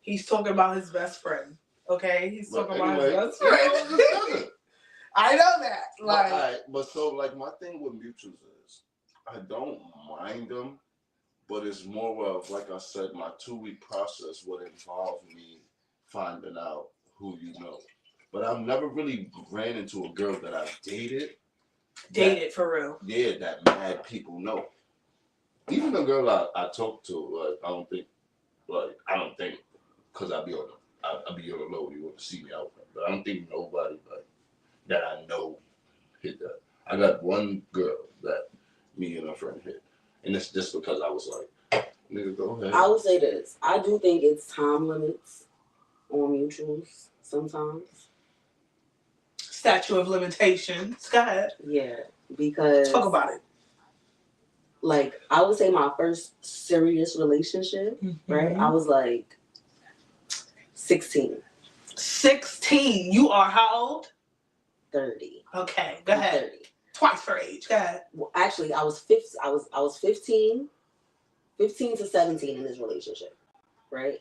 He's talking about his best friend. Okay, he's talking about his best friend. I know that. Like, but so like my thing with mutuals is, I don't mind them, but it's more of, like I said, my 2-week process would involve me finding out who you know. But I've never really ran into a girl that I've dated. Dated for real. Yeah, that mad people know. Even the girl I talk to, like I don't think, because I be on the low. You want to see me out, but I don't think nobody like that I know hit that. I got one girl that me and her friend hit, and it's just because I was like, nigga, go ahead. I would say this. I do think it's time limits on mutuals sometimes. Statute of limitations. Go ahead. Yeah, because Talk about it. like I would say my first serious relationship, right? I was like 16. 16. You are how old? 30. Okay, go ahead. 30. Twice her age. Go ahead. Well, actually, I was 15 to 17 in this relationship, right?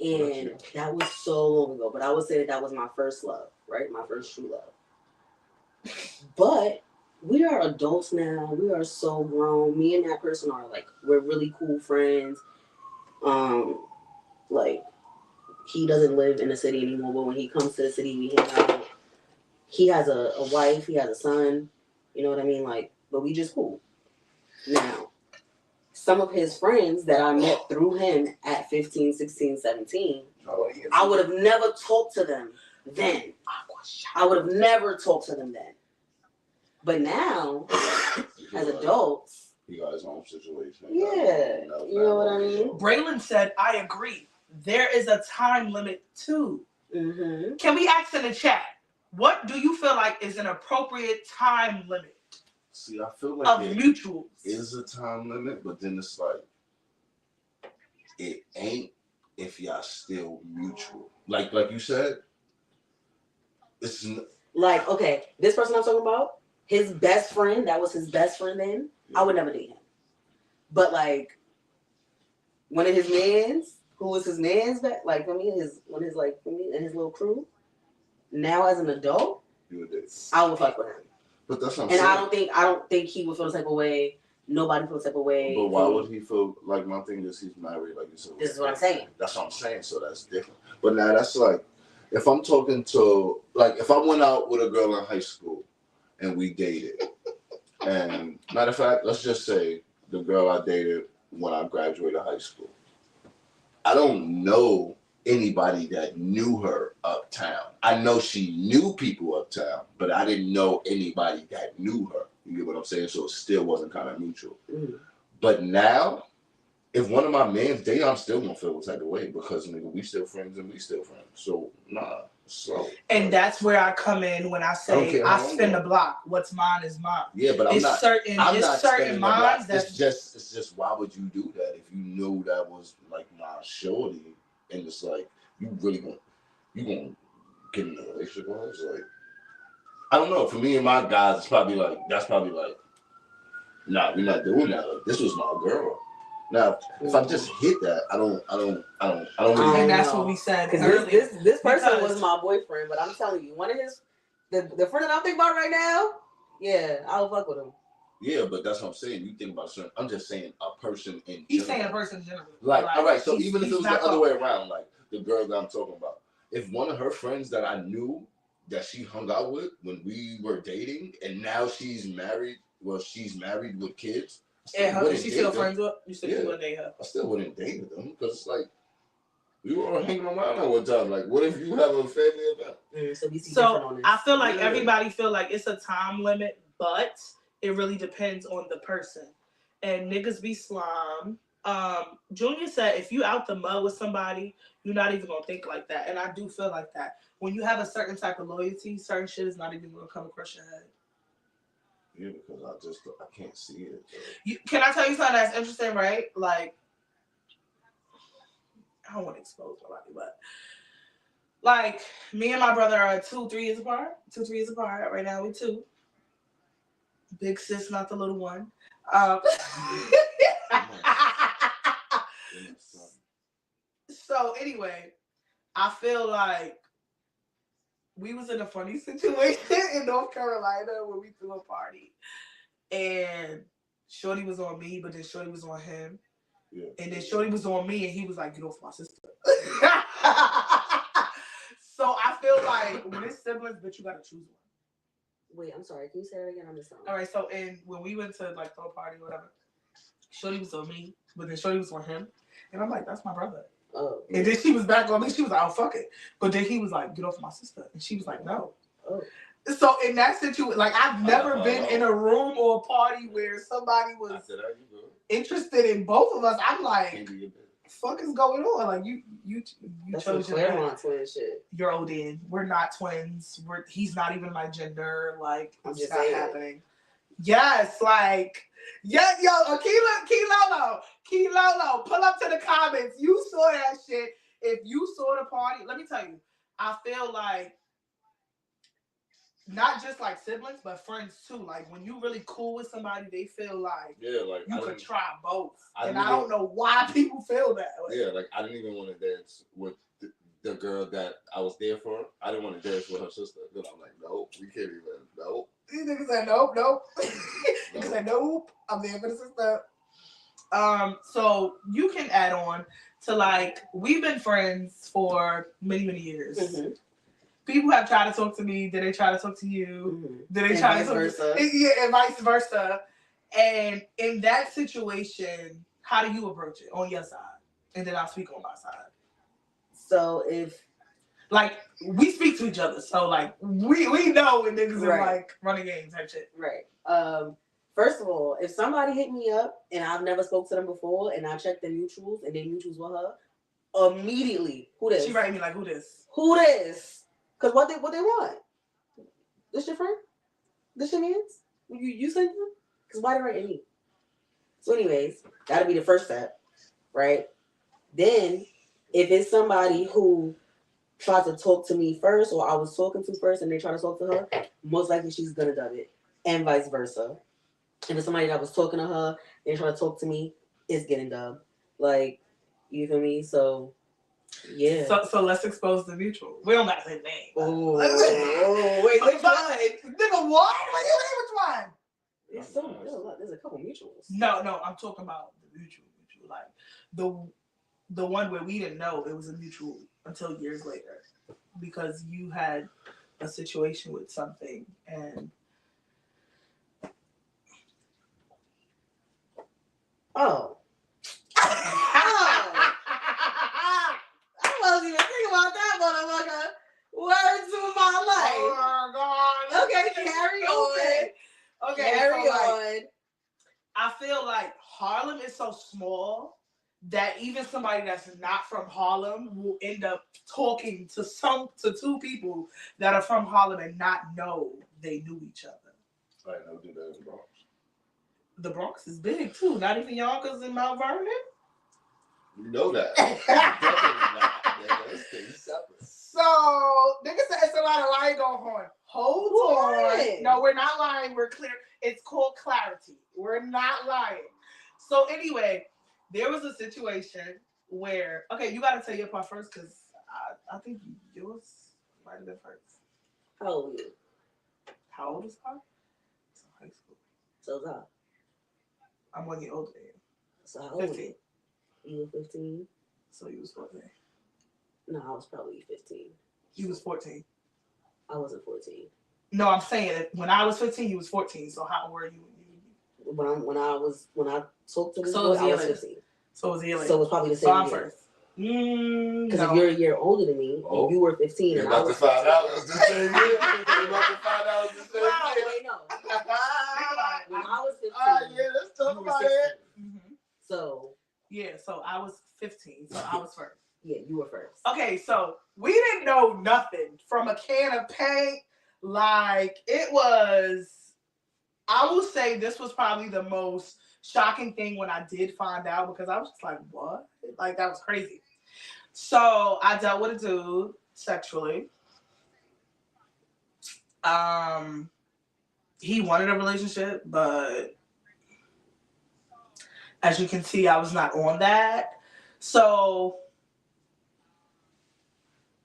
And that was so long ago. But I would say that was my first love, right? My first true love. But we are adults now. We are so grown. Me and that person are like, we're really cool friends. Like, he doesn't live in the city anymore, but when he comes to the city, we hang out. He has a wife, he has a son, you know what I mean? Like, but we just cool. Now, some of his friends that I met through him at 15, 16, 17, I would have never talked to them then. I would have never talked to them then. But now, as adults, he got his own situation. Yeah, you know what I mean? Braylon said, I agree. There is a time limit too. Mm-hmm. Can we ask in the chat, what do you feel like is an appropriate time limit? See, I feel like of it mutuals is a time limit, but then it's like, it ain't if y'all still mutual. Like you said, it's like, okay, this person I'm talking about, his best friend, that was his best friend then, I would never date him. But like, one of his mans, who was his man's back, like for me, and his little crew, now as an adult, I would fuck with him. But that's what I'm and saying. I don't think he would feel the type of way. Nobody feels the type of way. But why would he feel like, my thing is he's married, like you said. This is what I'm saying. That's what I'm saying. So that's different. But now that's like, if I'm talking to, like, if I went out with a girl in high school and we dated, and matter of fact, let's just say the girl I dated when I graduated high school, I don't know anybody that knew her uptown. I know she knew people uptown, but I didn't know anybody that knew her. You get what I'm saying? So it still wasn't kind of mutual. Mm. But now, if one of my mans date, I'm still gonna feel the type of way because nigga, we still friends and we still friends. So nah. So and that's where I come in when I say I spin the block. What's mine is mine. Yeah, but I'm not certain minds that it's just why would you do that if you knew that was like my shorty and it's like you gonna get in a relationship with her? It's like, I don't know. For me and my guys, it's probably like nah, we're not doing that. Like, this was my girl. Now, if I just hit that, I don't really. And that's what we said. Because this person was my boyfriend, but I'm telling you, one of his the friend that I'm thinking about right now, yeah, I'll fuck with him. Yeah, but that's what I'm saying. You think about certain. I'm just saying a person in general. He's saying a person in general. Like, all right. So even if it was the other way around, like the girl that I'm talking about, if one of her friends that I knew that she hung out with when we were dating, and now she's married. Well, she's married with kids. And she's still friends with? You said you wouldn't date her. I still wouldn't date them because it's like we were all hanging around all the time. Like, what if you have a family event? So I feel like everybody feel like it's a time limit, but it really depends on the person. And niggas be slime. Junior said if you out the mud with somebody, you're not even gonna think like that. And I do feel like that. When you have a certain type of loyalty, certain shit is not even gonna come across your head. Yeah, because I can't see it. Can I tell you something that's interesting, right? Like, I don't want to expose nobody, but like me and my brother are 2-3 years apart. 2-3 years apart. Right now we 2. Big sis, not the little one. So anyway, I feel like we was in a funny situation in North Carolina when we threw a party. And Shorty was on me, but then Shorty was on him. Yeah. And then Shorty was on me, and he was like, get off my sister. I feel like when it's siblings, bitch, you gotta choose one. Wait, I'm sorry. Can you say that again? I missed something. All right, so when we went to like throw a party or whatever, Shorty was with me, but then Shorty was with him, and I'm like, that's my brother. Oh. And then she was back on me. She was like, oh, fuck it. But then he was like, get off my sister. And she was like, no. Oh. So in that situation, like I've never been in a room or a party where somebody was interested in both of us. I'm like, fuck is going on? Like you That's chose some your Claremont twin shit. You're Odin. We're not twins. He's not even my gender. Like I'm it's just not saying. happening. Yes, like yeah, yo, Kilolo, pull up to the comments. You saw that shit. If you saw the party, let me tell you, I feel like not just like siblings, but friends too. Like when you really cool with somebody, they feel like like you could try both. I don't know why people feel that way. Yeah, like I didn't even want to dance with the girl that I was there for. I didn't want to dance with her sister. Then I'm like, nope, we can't even. Nope. These niggas said nope. He said nope. I'm there for the sister. So you can add on to like we've been friends for many years. Mm-hmm. People have tried to talk to me. Did they try to talk to you? Mm-hmm. Did they And try vice to talk versa. Yeah, and vice versa. And in that situation, how do you approach it on your side? And then I'll speak on my side. So if like we speak to each other, so like we know when niggas are like running games type shit. Right. First of all, if somebody hit me up and I've never spoke to them before and I check their mutuals and they mutuals with her, immediately, who this? She write me like, who this? Who this? Because what they want? This your friend? This your man's? You sent them? Because why they write me? So anyways, that'll be the first step, right? Then, if it's somebody who tried to talk to me first or I was talking to first and they try to talk to her, most likely she's gonna dub it. And vice versa. If it's somebody that was talking to her, they try to talk to me, it's getting dubbed. Like, you feel me? So, yeah. So let's expose the mutual. We don't gotta say the name. Oh, wait, which one? Nigga, what? Which one? There's a couple mutuals. No, I'm talking about the mutual. Like, the one where we didn't know it was a mutual until years later. Because you had a situation with something and... Oh. I wasn't even thinking about that motherfucker. Word to my life. Oh my God. Okay, carry on. Okay, carry on. on. I feel like Harlem is so small that even somebody that's not from Harlem will end up talking to two people that are from Harlem and not know they knew each other. I never do that in the Bronx. The Bronx is big too. Not even Yonkers and Mount Vernon. You know that. Definitely not. Let's stay separate. So, niggas said it's a lot of lying going on. Hold on. No, we're not lying. We're clear. It's called clarity. We're not lying. So anyway, there was a situation where, okay, you got to tell your part first because I think yours might have been first. How old are you? How old is her? So high school. So is I. I'm 1 year older than you. So how old 15. You were 15? So you was 14. No, I was probably 15. You was 14. I wasn't 14. No, I'm saying when I was 15, you was 14. So how old were you? When I talked to this So boy, I was 15. So it was year later. So it was probably the same So I'm year. first. Because No. if you're a year older than me, and you were 15, You're and I about was to find out it's the same year. You're about to find out it's the same Wow, year. wait, no. When I was 15, Yeah, let's talk you were about 16. it. Mm-hmm. So Yeah, so I was 15, so I was first. yeah, you were first. Okay, so we didn't know nothing from a can of paint. Like, it was, I will say this was probably the most shocking thing when I did find out because I was just like, what? Like, that was crazy. So I dealt with a dude sexually. He wanted a relationship, but as you can see, I was not on that. So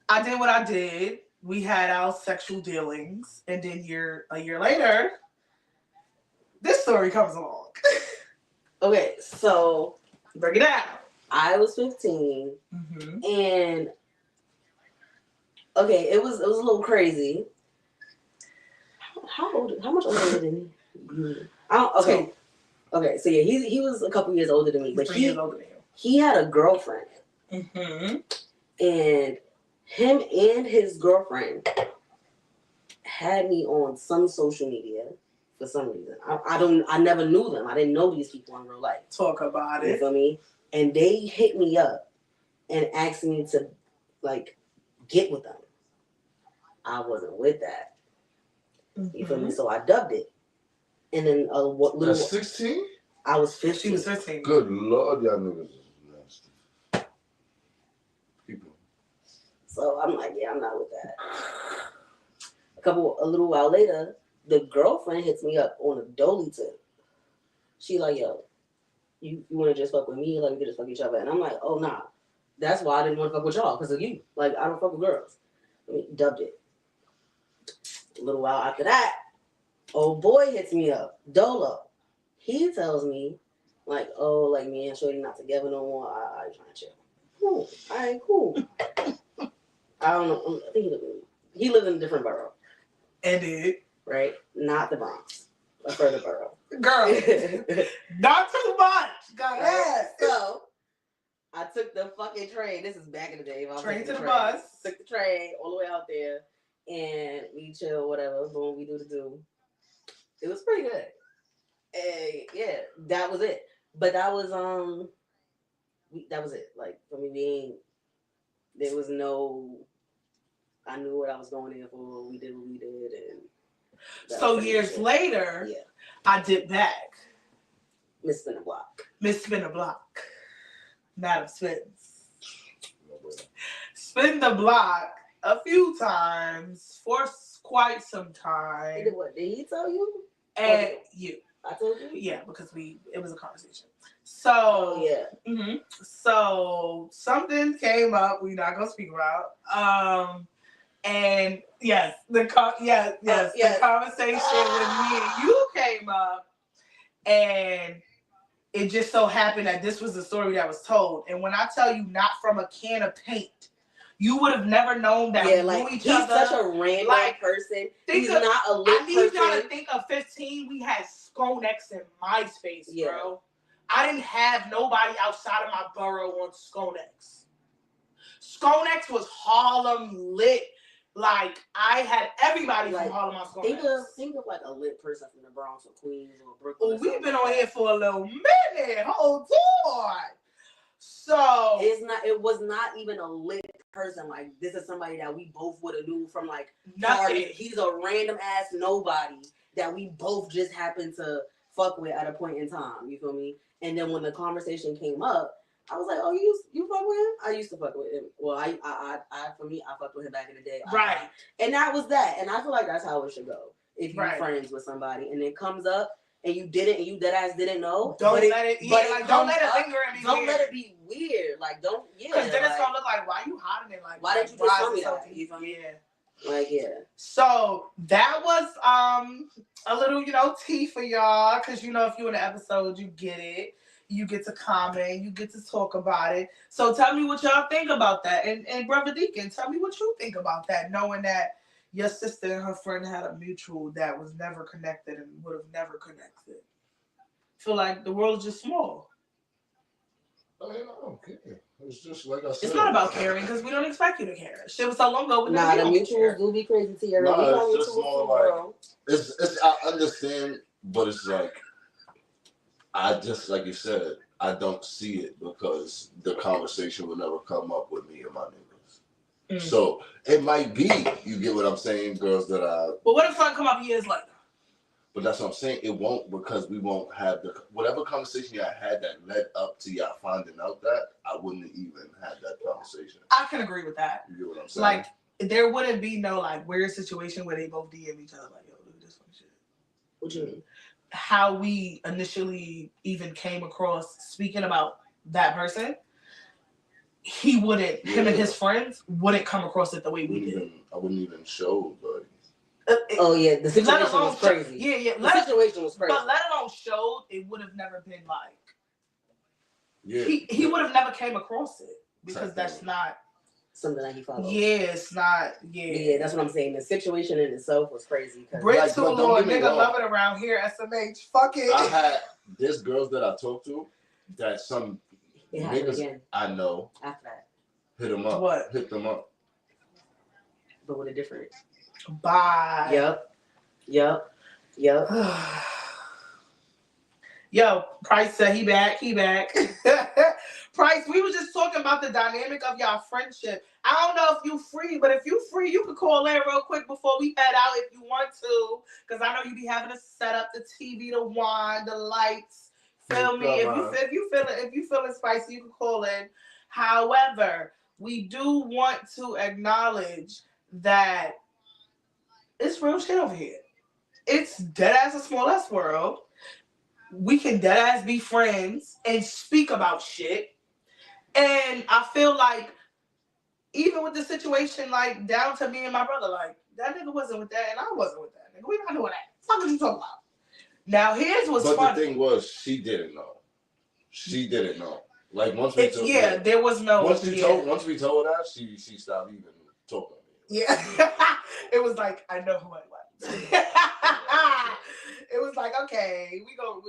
I did what I did. We had our sexual dealings, and then a year later, this story comes along. Okay, so Break it down. I was 15, Mm-hmm. and Okay, it was a little crazy. How much older than you? Okay. Okay, so yeah, he was a couple years older than me, but 3 years older than you. he had a girlfriend. Mm-hmm. And him and his girlfriend had me on some social media for some reason. I never knew them. I didn't know these people in real life. Talk about You it. feel me? And they hit me up and asked me to like get with them. I wasn't with that. You feel me? So I dubbed it. And then little. At 16? I was 15. She was 15. Good Lord, y'all niggas is nasty. People. So I'm like, yeah, I'm not with that. A little while later, the girlfriend hits me up on a dolly tip. She like, yo, you want to just fuck with me? Like, we could just fuck each other. And I'm like, oh, nah. That's why I didn't want to fuck with y'all, because of you. Like, I don't fuck with girls. I mean, dubbed it. A little while after that, old boy hits me up, Dolo. He tells me, like, oh, like, me and Shorty not together no more. I trying to chill. Cool. All right, cool. I don't know. I think he lives in a different borough. And it. Right? Not the Bronx. A further borough. Girl. Not too much. Go ahead. So, I took the fucking train. This is back in the day. Train to the bus. Took the train all the way out there. And we chill, whatever. Boom, we do the do. It was pretty good. And yeah, that was it. But that was that was it. Like, for me, there was no. I knew what I was going in for. We did what we did, and so years later, yeah, I dipped back. Miss Spin a Block. Miss Spin a Block. Madam Spins. Spin the block a few times for quite some time. What did he tell you? And you. I told you? Yeah, because it was a conversation. So yeah. Mm-hmm. So something came up. We're not gonna speak about. And yes, the conversation with me and you came up, and it just so happened that this was the story that was told. And when I tell you, not from a can of paint, you would have never known that. Yeah, like he's such a random person. He's not a lit person. I need y'all to think of 15. We had Skonex and MySpace, bro. I didn't have nobody outside of my borough on Skonex. Skonex was Harlem lit. Like, I had everybody from Harlem on Skonex. Think of like a lit person from the Bronx or Queens or Brooklyn. Oh, we've been on here for a little minute. Hold on. So it was not even a lit person. Like, this is somebody that we both would have knew from like nothing. He's a random ass nobody that we both just happened to fuck with at a point in time. You feel me? And then when the conversation came up, I was like, "Oh, you fuck with him?" I used to fuck with him. Well, I fucked with him back in the day. Right. And that was that. And I feel like that's how it should go. If you're friends with somebody and it comes up and you didn't, and you dead ass didn't know, don't let it linger and be don't weird. let it be weird. Like, don't, because then it's gonna look like, why you hiding it? Like, why didn't you just tell me that? You feel me? Yeah. Like, yeah. So that was a little, tea for y'all, because if you're in the episode, you get it. You get to comment, you get to talk about it. So tell me what y'all think about that. And Brother Deacon, tell me what you think about that, knowing that your sister and her friend had a mutual that was never connected and would have never connected. Feel like the world is just small. I mean, I don't care. It's just like I said. It's not about caring, because we don't expect you to care. Shit was so long ago. Nah, the mutuals do be crazy to you. Nah, it's just more like, it's I understand, but it's like, I just, like you said, I don't see it because the conversation will never come up with me and my niggas. Mm. So it might be, you get what I'm saying, girls that I. But what if something come up years later? But that's what I'm saying. It won't, because we won't have whatever conversation y'all had that led up to y'all finding out that, I wouldn't even have that conversation. I can agree with that. You get what I'm saying? Like, there wouldn't be no weird situation where they both DM each other like, yo, look at this one shit. What you mean? How we initially even came across speaking about that person, him and his friends wouldn't come across it the way we did. I wouldn't even show, but. The situation was crazy. Yeah. The situation was crazy. But let alone showed, it would have never been like. Yeah. He would have never came across it, because that's not. something that he followed. Yeah, it's not. Yeah, Yeah, that's what I'm saying. The situation in itself was crazy. Brit Like, too but don't long. get me Nigga wrong. love it around here. SMH. Fuck it. There's girls that I talk to that some It happened niggas again I know after that, hit them up. What? Hit them up. but with a different. Bye. Yep. Yo, Price said he back. Price, we were just talking about the dynamic of y'all friendship. I don't know if you free, but if you free, you could call in real quick before we head out if you want to. Because I know you be having to set up the TV, the wine, the lights. Feel me? If you feeling spicy, you can call in. However, we do want to acknowledge that it's real shit over here. It's dead ass a small ass world. We can dead ass be friends and speak about shit. And I feel like even with the situation, like down to me and my brother, like that nigga wasn't with that and I wasn't with that nigga. We not doing that. What are you talking about? Now here's what's funny. But the thing was, she didn't know. She didn't know. Like once we told her, there was no. Once we told her, she stopped even talking to me. Yeah, it was like I know who I was. It was like, okay, we gonna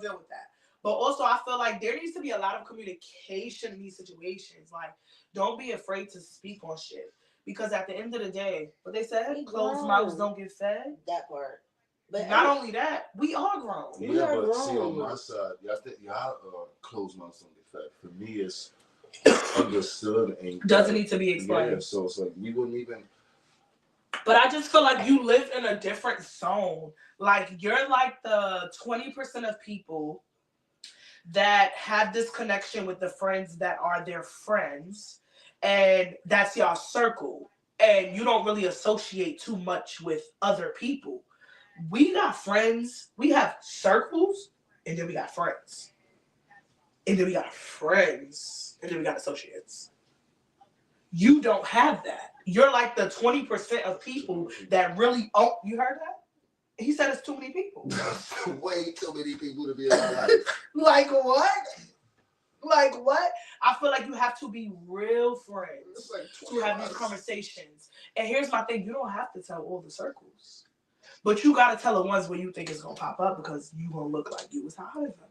deal with that. But also, I feel like there needs to be a lot of communication in these situations. Like, don't be afraid to speak on shit because at the end of the day, what they said, closed mouths don't get fed. That part. But not only that, we are grown. We are but grown. see, on my side, y'all close mouths don't get fed. For me, it's understood and doesn't need to be explained. Yeah, so it's like we wouldn't even. But I just feel like you live in a different zone. Like you're like the 20% of people that have this connection with the friends that are their friends, and that's y'all circle. And you don't really associate too much with other people. We got friends, we have circles, and then we got friends. And then we got friends, and then we got associates. You don't have that. You're like the 20% of people that really own. You heard that? He said it's too many people. Way too many people to be in my life. Like what? Like what? I feel like you have to be real friends to have these conversations. And here's my thing: you don't have to tell all the circles, but you got to tell the ones where you think it's gonna pop up because you gonna look like you was hot or something.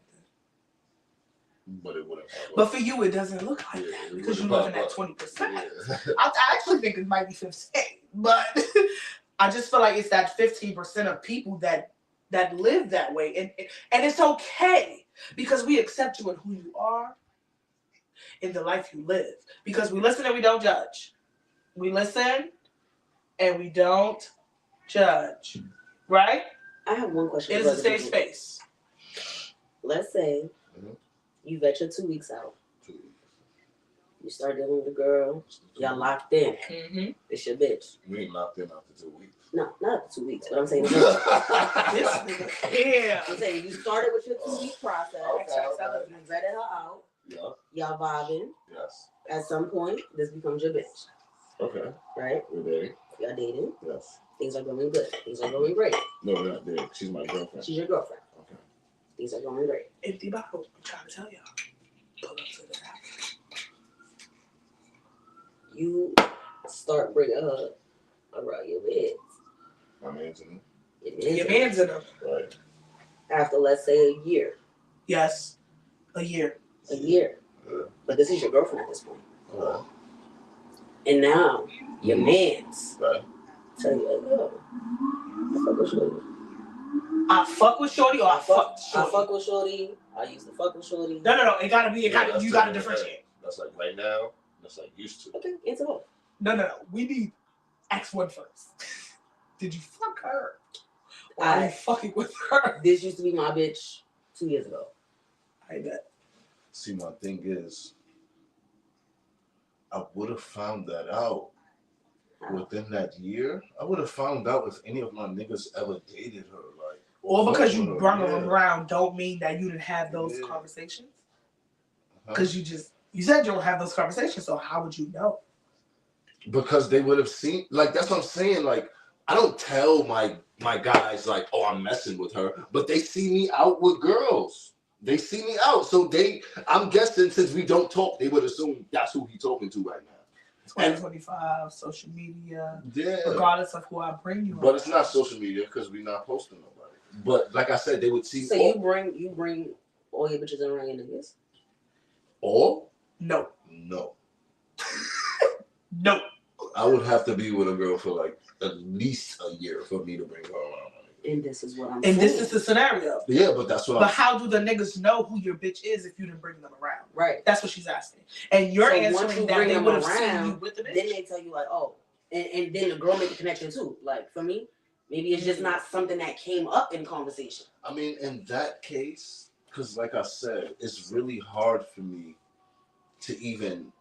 But it wouldn't. But for you, it doesn't look like that because you live in that 20%. I actually think it might be 15, but I just feel like it's that 15% of people that live that way, and it's okay because we accept you and who you are in the life you live. Because we listen and we don't judge. We listen and we don't judge, right? I have one question. It is a safe space. Let's say you vet your 2 weeks out. You start dealing with a girl. Y'all locked in. Mm-hmm. It's your bitch. We ain't locked in after 2 weeks. No, not after 2 weeks. But I'm saying, yeah. I'm saying you started with your 2 week process. Okay. You vetted her out. Yeah. Y'all vibing. Yes. At some point, this becomes your bitch. Okay. Right? We're dating. Y'all dating. Yes. Things are going good. Things are going great. No, we're not dating. She's my girlfriend. She's your girlfriend. Okay. Things are going great. Empty bottle. I'm trying to tell y'all. Pull up to the house. You start bringing her around your bed. My man's in Your man's in them. Right. After, let's say, a year. Yes. A year. A year. Yeah. But this is your girlfriend at this point. Right. And now, your mans Right. tell you, like, yo, I fuck with Shorty. I fuck with Shorty or I fuck Shorty? I fuck with Shorty. I used to fuck with Shorty. No. It gotta be. You gotta different. differentiate. That's like right now. That's like used to. Okay, answer both. No. We need X1 first. Did you fuck her? Or are you fucking with her? This used to be my bitch 2 years ago. I bet. See, my thing is, I would have found that out within that year. I would have found out if any of my niggas ever dated her. Like, Or because you brought her, them around, don't mean that you didn't have those conversations. Because you said you don't have those conversations, so how would you know? Because they would have seen, like, that's what I'm saying. Like, I don't tell my guys, like, oh, I'm messing with her, but they see me out with girls. They see me out. So I'm guessing since we don't talk, they would assume that's who he's talking to right now. 2025, social media, Yeah. regardless of who I bring you. But it's not social media because we're not posting nobody. But like I said, they would see So you bring all your bitches around your niggas? all? No. No. No. I would have to be with a girl for like at least a year for me to bring her around. And this is what I'm And saying. this is the scenario. Yeah, but that's what But how do the niggas know who your bitch is if you didn't bring them around? Right. That's what she's asking. And you're So once answering you that bring they them would have seen around, you with the bitch. Then they tell you like, oh, and then the girl make the connection too. Like for me, maybe it's just not something that came up in conversation. I mean, in that case, because like I said, it's really hard for me to even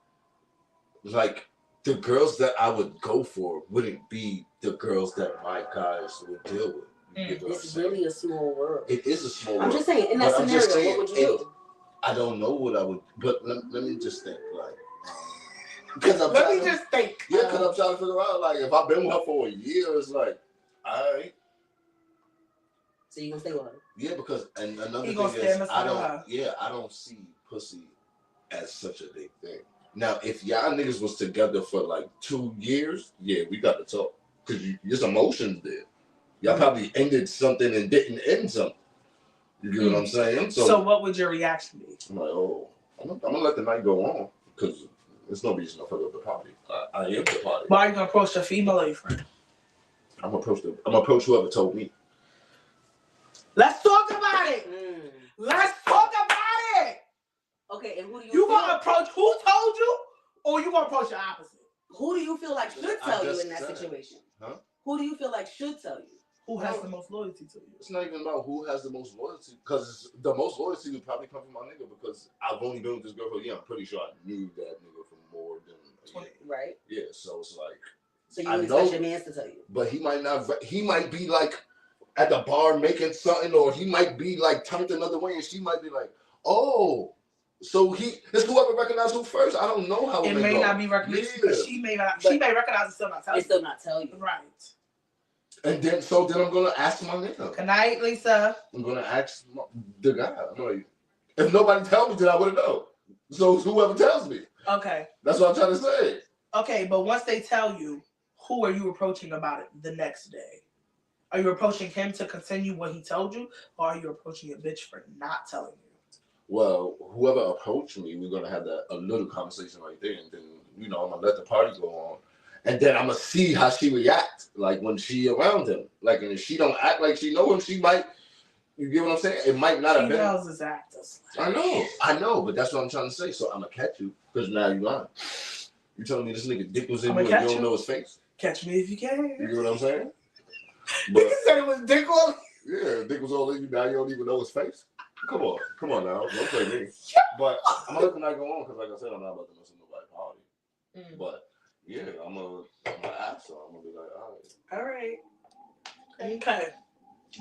like the girls that I would go for wouldn't be the girls that my guys would deal with. You get what I'm It's saying? really a small world. It is a small I'm world. just saying, in that But I'm just scenario, saying, what would you do? I don't know what I would, but let me just think, like, because I'm Let trying me to, just think. yeah, because I'm trying to figure out, like, if I've been with her for a year, it's like, all right, So you gonna stay with her? yeah, because and another He thing gonna is, stand beside her. I don't see pussy as such a big thing. Now, if y'all niggas was together for like 2 years, yeah, we got to talk because there's emotions there. Y'all probably ended something and didn't end something. You get what I'm saying? So what would your reaction be? I'm like, oh, I'm gonna let the night go on because there's no reason to fuck up the party. I am the party. Why are you gonna approach your female or your friend? I'm gonna approach whoever told me. Let's talk about it. Let's talk about it. Okay, and who do you You feel, gonna approach who told you, or you gonna approach the opposite? who do you feel like should I tell you just in that said. situation? Huh? Who do you feel like should tell you? Who has the most loyalty to you? It's not even about who has the most loyalty because the most loyalty would probably come from my nigga because I've only been with this girl for a year. I'm pretty sure I knew that nigga for more than a year. Right. Yeah, so it's like. So you I would expect know- your mans to tell you. But he might not. He might be like at the bar making something, or he might be like turned another way, and she might be like, "Oh, so it's whoever recognizes who first." I don't know how It may not be recognized because she may recognize and still not tell They you. still not tell you. Right. And then I'm gonna ask my nigga. Good night, Lisa. I'm gonna ask the guy. I'm like, if nobody tell me, then I wouldn't know. So it's whoever tells me. Okay. That's what I'm trying to say. Okay, but once they tell you, who are you approaching about it the next day? Are you approaching him to continue what he told you, or are you approaching your bitch for not telling you? Well, whoever approached me, we're gonna have a little conversation right there, and then I'm gonna let the party go on, and then I'm gonna see how she react, like when she around him, like, and if she don't act like she know him, she might. You get what I'm saying? It might not have been. Females is actors. I know, but that's what I'm trying to say. So I'm gonna catch you because now you lying. You telling me this nigga dick was in you and you don't know his face? Catch me if you can. You get what I'm saying? But Nigga said it was dick on. yeah, dick was all in you. Now you don't even know his face. Come on now, don't play me. But I'm gonna let the night go on because, like I said, I'm not about to miss nobody's party. But yeah, I'm gonna ask her. I'm gonna be like, all right. Okay.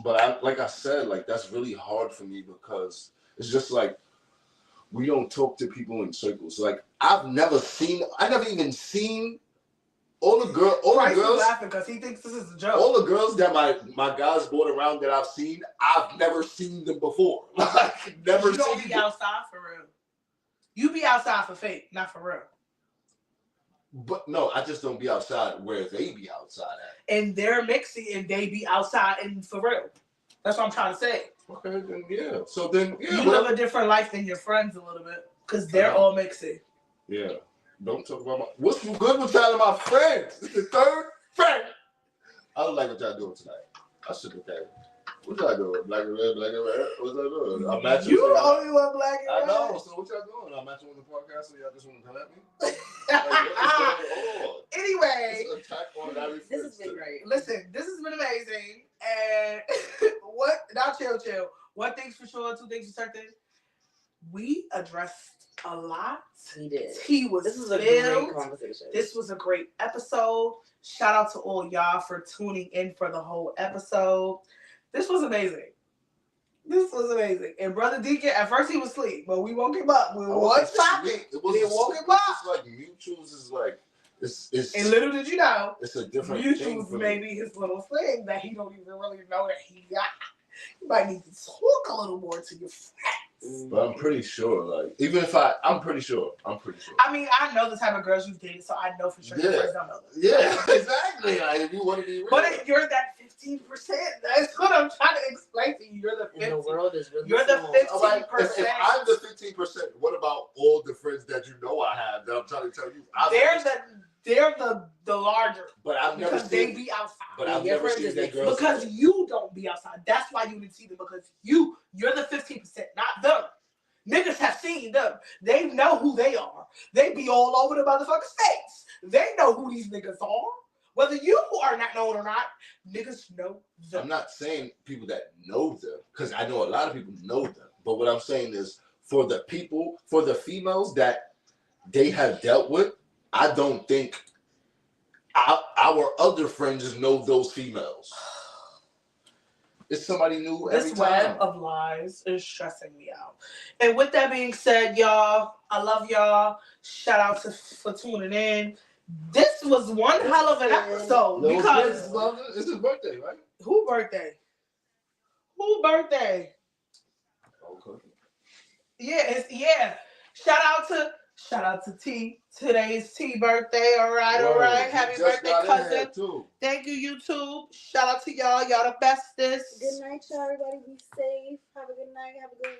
But like I said, like that's really hard for me because it's just like we don't talk to people in circles. Like I never even seen all the girls. Laughing because he thinks this is a joke. All the girls that my guys brought around that I've seen, I've never seen them before. Like never You don't seen be them. outside for real. You be outside for fake, not for real. But no, I just don't be outside where they be outside at. And they're mixy and they be outside and for real. That's what I'm trying to say. Okay, then yeah. So then yeah. You live a different life than your friends a little bit because they're all mixy. Yeah. Don't talk about what's good with y'all and my friends. It's the third friend. I don't like what y'all doing tonight. I should have came. What y'all doing? Black and red, black and red? What's y'all doing? I'm matching. You the only one black and I red. know. So what y'all doing? I'm matching with the podcast, so y'all just want to come at me? Like, what is going on? Anyway, This attack on every This has been great. listen, this has been amazing. And now chill. One thing's for sure, two things for certain. We addressed a lot. We did. He was This was a filled. great conversation. This was a great episode. Shout out to all y'all for tuning in for the whole episode. This was amazing. And Brother Deacon, at first he was asleep, but we woke him up. We one topic. It We woke him up. It's like mutuals is like it's And little did you know, it's a different thing mutuals for may me. be his little thing that he don't even really know that he got. You might need to talk a little more to your friend. But I'm pretty sure, like, even if I'm pretty sure. I mean, I know the type of girls you've dated, so I know for sure your Yeah. friends don't know that. Yeah, exactly. Like, if you want to be real. But if you're that 15%, that's what I'm trying to explain to you. You're the 15%. And the world is really You're the small. 15%. All right, if I'm the 15%, what about all the friends that you know I have that I'm trying to tell you? They're the larger. But I've never Because they seen. be outside. But Yeah, I've your never friends seen is that like- girl. Because you don't be outside. That's why you didn't see them. Because you're the 15%, not them. Niggas have seen them. They know who they are. They be all over the motherfucking states. They know who these niggas are. Whether you are not known or not, niggas know them. I'm not saying people that know them, because I know a lot of people know them. But what I'm saying is, for the females that they have dealt with, I don't think our other friends know those females. It's somebody new every This time. web of lies is stressing me out. And with that being said, y'all, I love y'all. Shout out for tuning in. This was one hell of an episode Lil because Chris, it's his birthday, right? who birthday? Who birthday? Okay. Yeah. Shout out to T. Today's T birthday. All right. Happy birthday, cousin. Too. Thank you, YouTube. Shout out to y'all. Y'all the bestest. Good night, y'all. Everybody be safe. Have a good night. Have a good